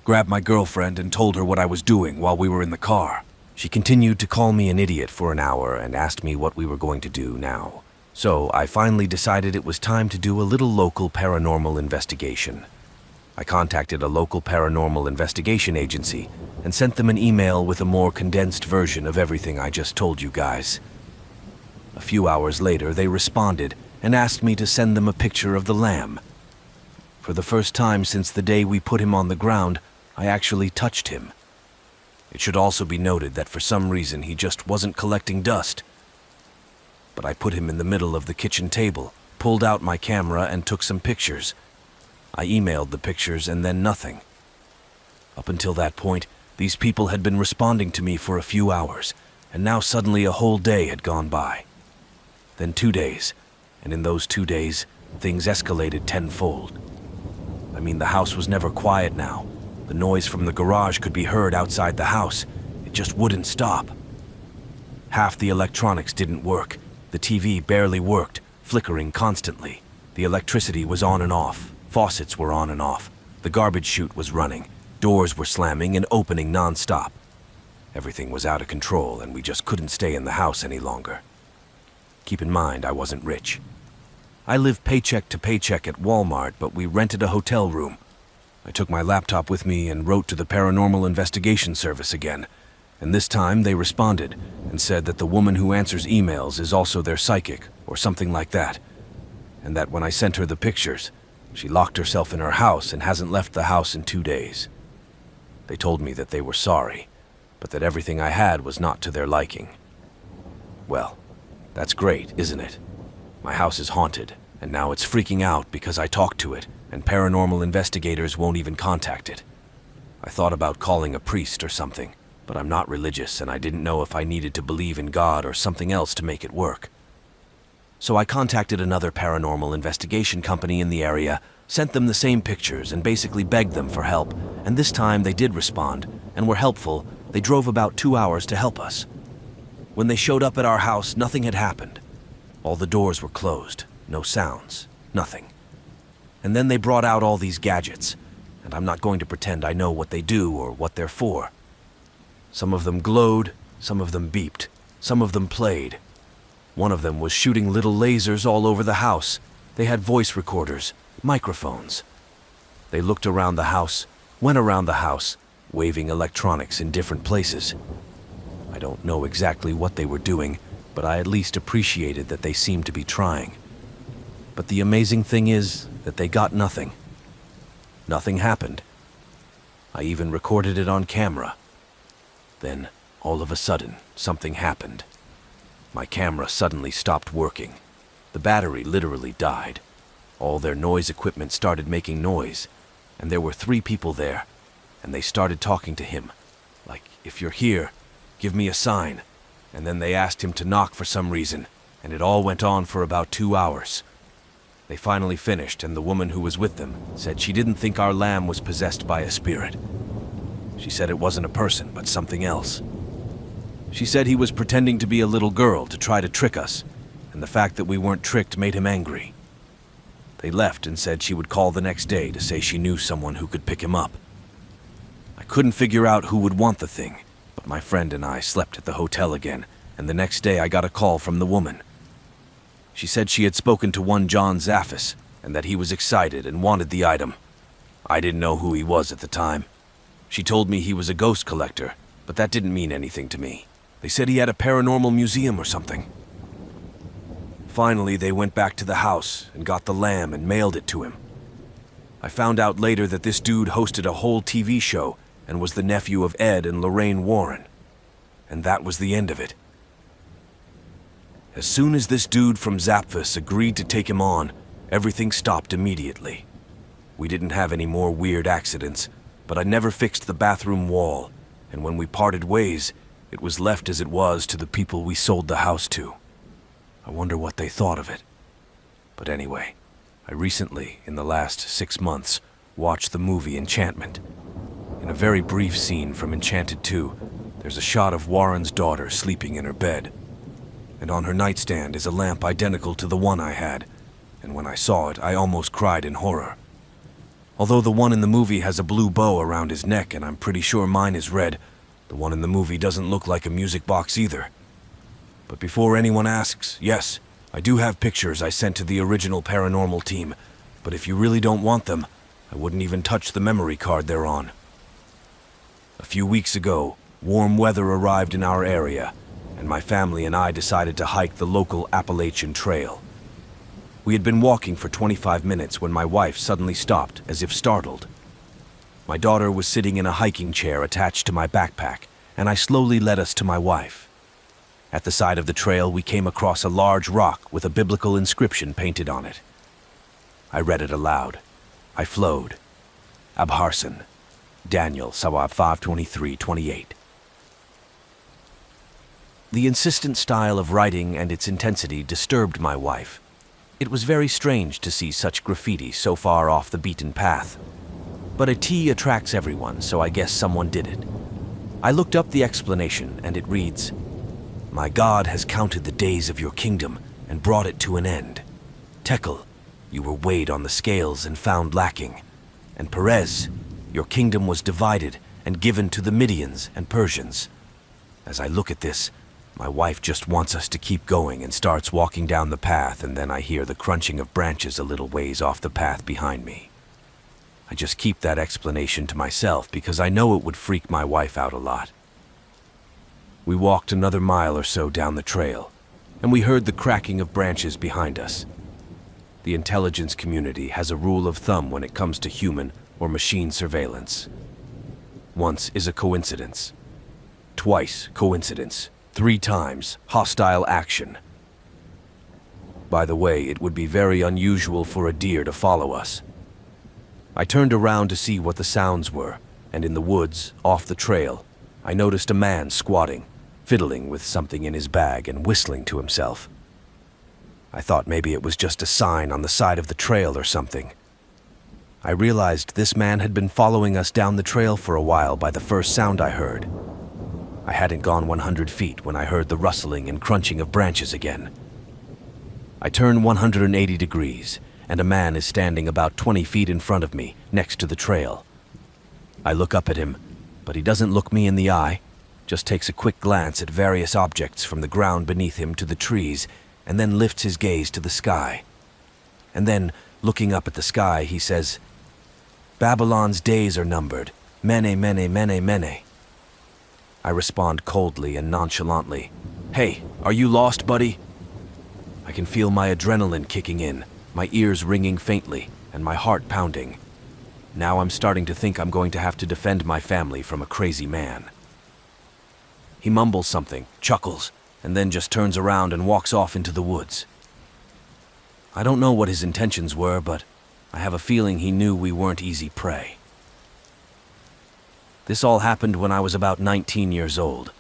grabbed my girlfriend and told her what I was doing while we were in the car. She continued to call me an idiot for an hour and asked me what we were going to do now. So I finally decided it was time to do a little local paranormal investigation. I contacted a local paranormal investigation agency and sent them an email with a more condensed version of everything I just told you guys. A few hours later, they responded and asked me to send them a picture of the lamb. For the first time since the day we put him on the ground, I actually touched him. It should also be noted that for some reason he just wasn't collecting dust. But I put him in the middle of the kitchen table, pulled out my camera and took some pictures. I emailed the pictures and then nothing. Up until that point, these people had been responding to me for a few hours, and now suddenly a whole day had gone by. Then 2 days, and in those 2 days, things escalated tenfold. I mean, the house was never quiet now. The noise from the garage could be heard outside the house. It just wouldn't stop. Half the electronics didn't work. The TV barely worked, flickering constantly. The electricity was on and off. Faucets were on and off. The garbage chute was running. Doors were slamming and opening non-stop. Everything was out of control, and we just couldn't stay in the house any longer. Keep in mind, I wasn't rich. I lived paycheck to paycheck at Walmart, but we rented a hotel room. I took my laptop with me and wrote to the Paranormal Investigation Service again, and this time they responded and said that the woman who answers emails is also their psychic, or something like that, and that when I sent her the pictures, she locked herself in her house and hasn't left the house in 2 days. They told me that they were sorry, but that everything I had was not to their liking. Well, that's great, isn't it? My house is haunted, and now it's freaking out because I talked to it, and paranormal investigators won't even contact it. I thought about calling a priest or something, but I'm not religious and I didn't know if I needed to believe in God or something else to make it work. So I contacted another paranormal investigation company in the area, sent them the same pictures and basically begged them for help, and this time they did respond and were helpful. They drove about 2 hours to help us. When they showed up at our house, nothing had happened. All the doors were closed, no sounds, nothing. And then they brought out all these gadgets, and I'm not going to pretend I know what they do or what they're for. Some of them glowed, some of them beeped, some of them played. One of them was shooting little lasers all over the house. They had voice recorders, microphones. They looked around the house, went around the house, waving electronics in different places. I don't know exactly what they were doing, but I at least appreciated that they seemed to be trying. But the amazing thing is that they got nothing. Nothing happened. I even recorded it on camera. Then, all of a sudden, something happened. My camera suddenly stopped working. The battery literally died. All their noise equipment started making noise, and there were 3 people there, and they started talking to him, like, "If you're here, give me a sign." And then they asked him to knock for some reason, and it all went on for about 2 hours. They finally finished, and the woman who was with them said she didn't think our lamb was possessed by a spirit. She said it wasn't a person, but something else. She said he was pretending to be a little girl to try to trick us, and the fact that we weren't tricked made him angry. They left and said she would call the next day to say she knew someone who could pick him up. I couldn't figure out who would want the thing, but my friend and I slept at the hotel again, and the next day I got a call from the woman. She said she had spoken to one John Zaffis, and that he was excited and wanted the item. I didn't know who he was at the time. She told me he was a ghost collector, but that didn't mean anything to me. They said he had a paranormal museum or something. Finally, they went back to the house and got the lamb and mailed it to him. I found out later that this dude hosted a whole TV show and was the nephew of Ed and Lorraine Warren. And that was the end of it. As soon as this dude from Zapfus agreed to take him on, everything stopped immediately. We didn't have any more weird accidents, but I never fixed the bathroom wall, and when we parted ways, it was left as it was to the people we sold the house to. I wonder what they thought of it. But anyway, I recently, in the last 6 months, watched the movie Enchantment. In a very brief scene from Enchanted 2, there's a shot of Warren's daughter sleeping in her bed. And on her nightstand is a lamp identical to the one I had, and when I saw it, I almost cried in horror. Although the one in the movie has a blue bow around his neck and I'm pretty sure mine is red, The one in the movie doesn't look like a music box either. But before anyone asks, yes, I do have pictures I sent to the original paranormal team, but if you really don't want them, I wouldn't even touch the memory card they're on. A few weeks ago, warm weather arrived in our area, and my family and I decided to hike the local Appalachian Trail. We had been walking for 25 minutes when my wife suddenly stopped, as if startled. My daughter was sitting in a hiking chair attached to my backpack, and I slowly led us to my wife. At the side of the trail, we came across a large rock with a biblical inscription painted on it. I read it aloud. I flowed. Abharsan, Daniel, Sawab 5:23-28. The insistent style of writing and its intensity disturbed my wife. It was very strange to see such graffiti so far off the beaten path. But a T attracts everyone, so I guess someone did it. I looked up the explanation, and it reads, "My God has counted the days of your kingdom and brought it to an end. Tekel, you were weighed on the scales and found lacking. And Perez, your kingdom was divided and given to the Midians and Persians." As I look at this, my wife just wants us to keep going and starts walking down the path, and then I hear the crunching of branches a little ways off the path behind me. I just keep that explanation to myself because I know it would freak my wife out a lot. We walked another mile or so down the trail, and we heard the cracking of branches behind us. The intelligence community has a rule of thumb when it comes to human or machine surveillance. Once is a coincidence. Twice coincidence. 3 times hostile action. By the way, it would be very unusual for a deer to follow us. I turned around to see what the sounds were, and in the woods, off the trail, I noticed a man squatting, fiddling with something in his bag and whistling to himself. I thought maybe it was just a sign on the side of the trail or something. I realized this man had been following us down the trail for a while by the first sound I heard. I hadn't gone 100 feet when I heard the rustling and crunching of branches again. I turn 180 degrees, and a man is standing about 20 feet in front of me, next to the trail. I look up at him, but he doesn't look me in the eye, just takes a quick glance at various objects from the ground beneath him to the trees, and then lifts his gaze to the sky. And then, looking up at the sky, he says, "Babylon's days are numbered. Mene, mene, mene, mene." I respond coldly and nonchalantly, "Hey, are you lost, buddy?" I can feel my adrenaline kicking in, my ears ringing faintly, and my heart pounding. Now I'm starting to think I'm going to have to defend my family from a crazy man. He mumbles something, chuckles, and then just turns around and walks off into the woods. I don't know what his intentions were, but I have a feeling he knew we weren't easy prey. This all happened when I was about 19 years old.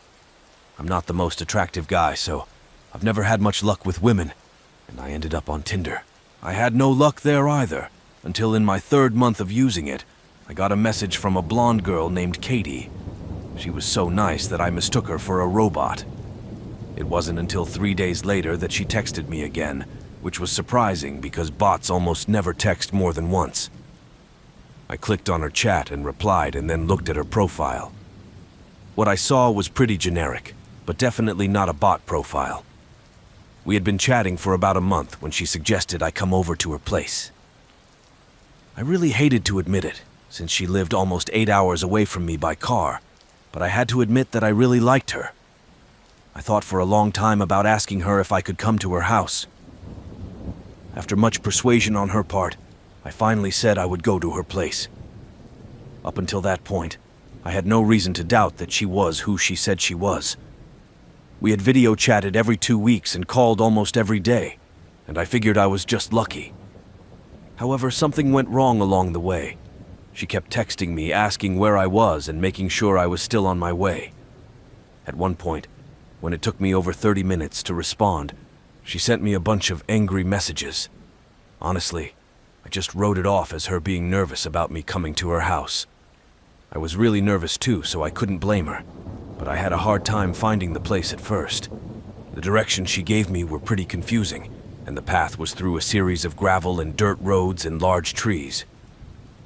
I'm not the most attractive guy, so I've never had much luck with women, and I ended up on Tinder. I had no luck there either, until in my 3rd month of using it, I got a message from a blonde girl named Katie. She was so nice that I mistook her for a robot. It wasn't until 3 days later that she texted me again, which was surprising because bots almost never text more than once. I clicked on her chat and replied, and then looked at her profile. What I saw was pretty generic, but definitely not a bot profile. We had been chatting for about a month when she suggested I come over to her place. I really hated to admit it, since she lived almost 8 hours away from me by car, but I had to admit that I really liked her. I thought for a long time about asking her if I could come to her house. After much persuasion on her part, I finally said I would go to her place. Up until that point, I had no reason to doubt that she was who she said she was. We had video chatted every 2 weeks and called almost every day, and I figured I was just lucky. However, something went wrong along the way. She kept texting me, asking where I was and making sure I was still on my way. At one point, when it took me over 30 minutes to respond, she sent me a bunch of angry messages. Honestly, I just wrote it off as her being nervous about me coming to her house. I was really nervous too, so I couldn't blame her, but I had a hard time finding the place at first. The directions she gave me were pretty confusing, and the path was through a series of gravel and dirt roads and large trees.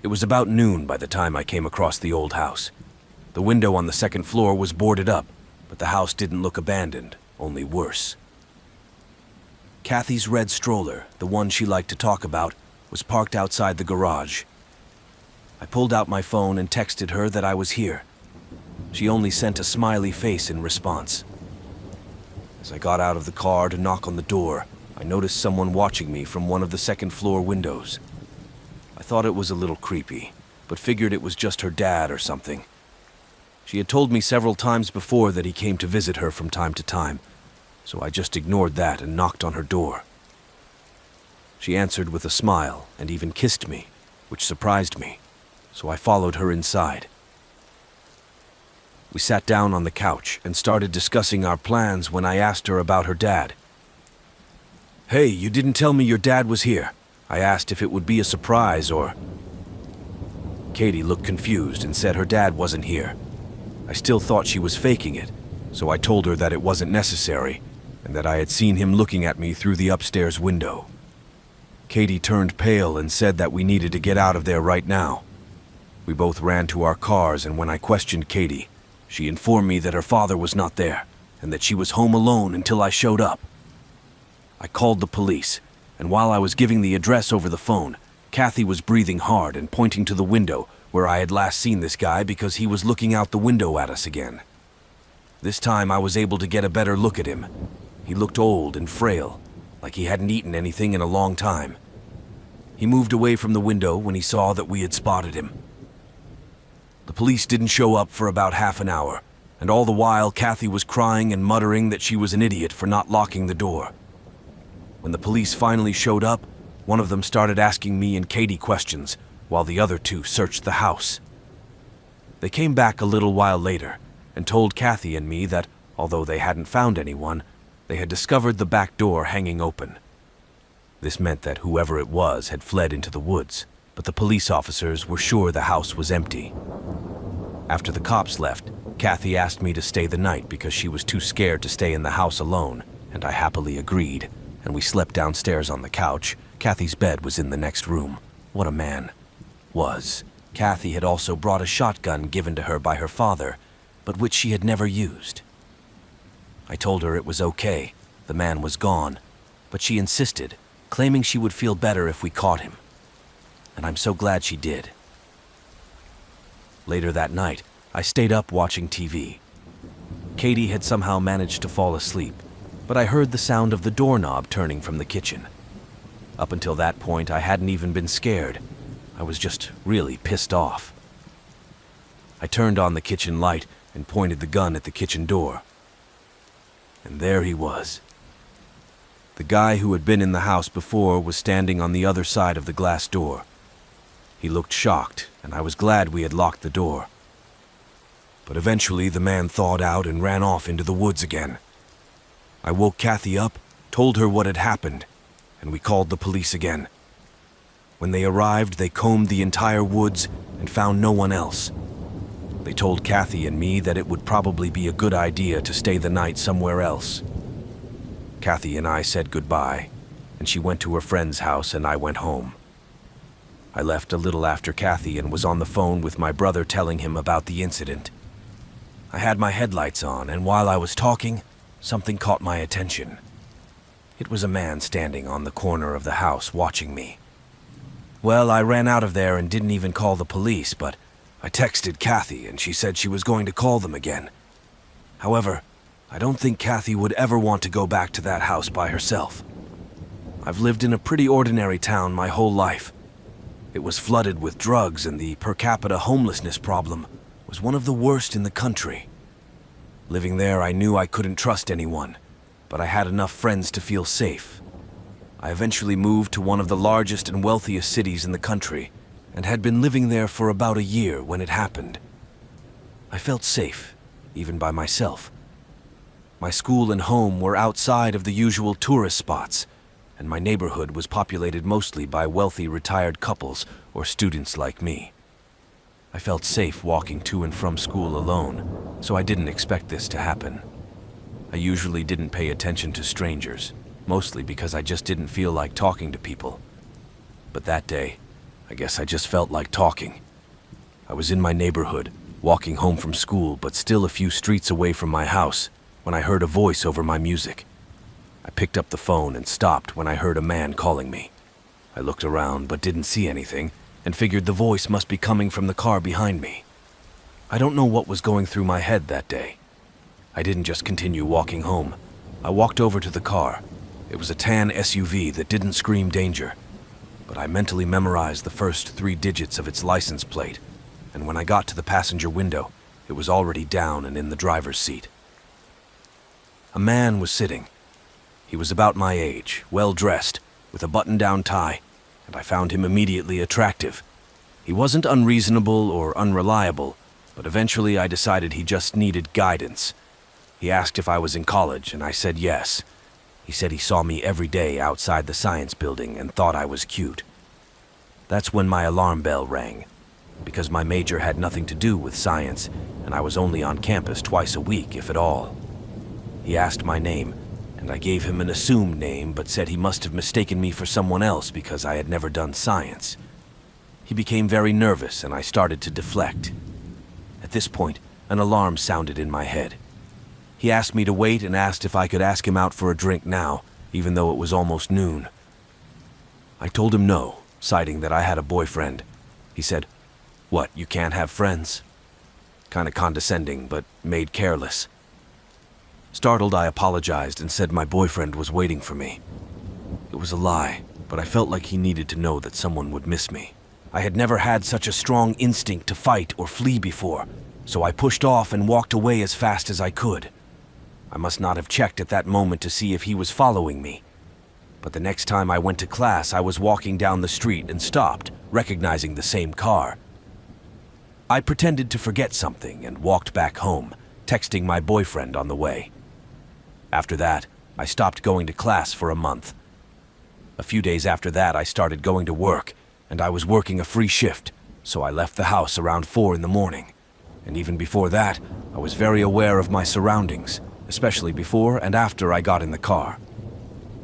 It was about noon by the time I came across the old house. The window on the second floor was boarded up, but the house didn't look abandoned, only worse. Kathy's red stroller, the one she liked to talk about, was parked outside the garage. I pulled out my phone and texted her that I was here. She only sent a smiley face in response. As I got out of the car to knock on the door, I noticed someone watching me from one of the second floor windows. I thought it was a little creepy, but figured it was just her dad or something. She had told me several times before that he came to visit her from time to time, so I just ignored that and knocked on her door. She answered with a smile and even kissed me, which surprised me, so I followed her inside. We sat down on the couch and started discussing our plans when I asked her about her dad. "Hey, you didn't tell me your dad was here." I asked if it would be a surprise or... Katie looked confused and said her dad wasn't here. I still thought she was faking it, so I told her that it wasn't necessary and that I had seen him looking at me through the upstairs window. Katie turned pale and said that we needed to get out of there right now. We both ran to our cars, and when I questioned Katie, she informed me that her father was not there and that she was home alone until I showed up. I called the police, and while I was giving the address over the phone, Kathy was breathing hard and pointing to the window where I had last seen this guy because he was looking out the window at us again. This time I was able to get a better look at him. He looked old and frail, like he hadn't eaten anything in a long time. He moved away from the window when he saw that we had spotted him. The police didn't show up for about half an hour, and all the while Kathy was crying and muttering that she was an idiot for not locking the door. When the police finally showed up, one of them started asking me and Katie questions, while the other two searched the house. They came back a little while later and told Kathy and me that, although they hadn't found anyone, they had discovered the back door hanging open. This meant that whoever it was had fled into the woods, but the police officers were sure the house was empty. After the cops left, Kathy asked me to stay the night because she was too scared to stay in the house alone, and I happily agreed, and we slept downstairs on the couch. Kathy's bed was in the next room. What a man. Kathy had also brought a shotgun given to her by her father, but which she had never used. I told her it was okay, the man was gone, but she insisted, claiming she would feel better if we caught him. And I'm so glad she did. Later that night, I stayed up watching TV. Katie had somehow managed to fall asleep, but I heard the sound of the doorknob turning from the kitchen. Up until that point, I hadn't even been scared. I was just really pissed off. I turned on the kitchen light and pointed the gun at the kitchen door. And there he was. The guy who had been in the house before was standing on the other side of the glass door. He looked shocked, and I was glad we had locked the door. But eventually the man thawed out and ran off into the woods again. I woke Kathy up, told her what had happened, and we called the police again. When they arrived, they combed the entire woods and found no one else. They told Kathy and me that it would probably be a good idea to stay the night somewhere else. Kathy and I said goodbye, and she went to her friend's house and I went home. I left a little after Kathy and was on the phone with my brother telling him about the incident. I had my headlights on, and while I was talking, something caught my attention. It was a man standing on the corner of the house watching me. Well, I ran out of there and didn't even call the police, but I texted Kathy and she said she was going to call them again. However, I don't think Kathy would ever want to go back to that house by herself. I've lived in a pretty ordinary town my whole life. It was flooded with drugs, and the per capita homelessness problem was one of the worst in the country. Living there, I knew I couldn't trust anyone, but I had enough friends to feel safe. I eventually moved to one of the largest and wealthiest cities in the country, and had been living there for about a year when it happened. I felt safe, even by myself. My school and home were outside of the usual tourist spots, and my neighborhood was populated mostly by wealthy retired couples or students like me. I felt safe walking to and from school alone, so I didn't expect this to happen. I usually didn't pay attention to strangers, mostly because I just didn't feel like talking to people. But that day, I guess I just felt like talking. I was in my neighborhood, walking home from school but still a few streets away from my house when I heard a voice over my music. I picked up the phone and stopped when I heard a man calling me. I looked around but didn't see anything and figured the voice must be coming from the car behind me. I don't know what was going through my head that day. I didn't just continue walking home. I walked over to the car. It was a tan SUV that didn't scream danger, but I mentally memorized the first 3 digits of its license plate, and when I got to the passenger window, it was already down and in the driver's seat. A man was sitting. He was about my age, well-dressed, with a button-down tie, and I found him immediately attractive. He wasn't unreasonable or unreliable, but eventually I decided he just needed guidance. He asked if I was in college, and I said yes. He said he saw me every day outside the science building and thought I was cute. That's when my alarm bell rang, because my major had nothing to do with science, and I was only on campus twice a week, if at all. He asked my name, and I gave him an assumed name, but said he must have mistaken me for someone else because I had never done science. He became very nervous, and I started to deflect. At this point, an alarm sounded in my head. He asked me to wait and asked if I could ask him out for a drink now, even though it was almost noon. I told him no, citing that I had a boyfriend. He said, "What, you can't have friends?" Kinda condescending, but made careless. Startled, I apologized and said my boyfriend was waiting for me. It was a lie, but I felt like he needed to know that someone would miss me. I had never had such a strong instinct to fight or flee before, so I pushed off and walked away as fast as I could. I must not have checked at that moment to see if he was following me. But the next time I went to class, I was walking down the street and stopped, recognizing the same car. I pretended to forget something and walked back home, texting my boyfriend on the way. After that, I stopped going to class for a month. A few days after that, I started going to work, and I was working a free shift, so I left the house around 4 in the morning. And even before that, I was very aware of my surroundings, especially before and after I got in the car.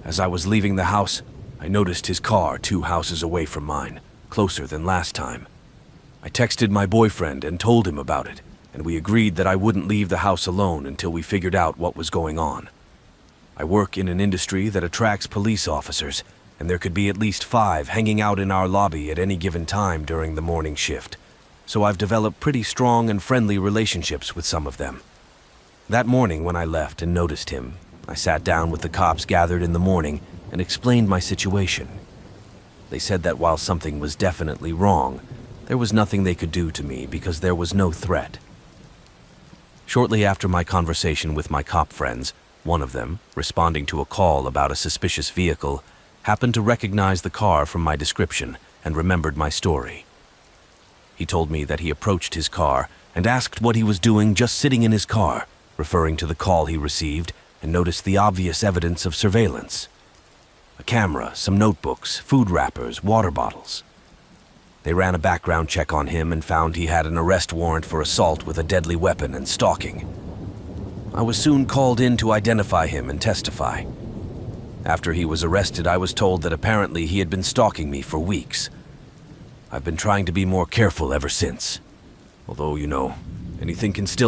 As I was leaving the house, I noticed his car 2 houses away from mine, closer than last time. I texted my boyfriend and told him about it, and we agreed that I wouldn't leave the house alone until we figured out what was going on. I work in an industry that attracts police officers, and there could be at least 5 hanging out in our lobby at any given time during the morning shift, so I've developed pretty strong and friendly relationships with some of them. That morning when I left and noticed him, I sat down with the cops gathered in the morning and explained my situation. They said that while something was definitely wrong, there was nothing they could do to me because there was no threat. Shortly after my conversation with my cop friends, one of them, responding to a call about a suspicious vehicle, happened to recognize the car from my description and remembered my story. He told me that he approached his car and asked what he was doing just sitting in his car, referring to the call he received, and noticed the obvious evidence of surveillance. A camera, some notebooks, food wrappers, water bottles. They ran a background check on him and found he had an arrest warrant for assault with a deadly weapon and stalking. I was soon called in to identify him and testify. After he was arrested, I was told that apparently he had been stalking me for weeks. I've been trying to be more careful ever since. Although, anything can still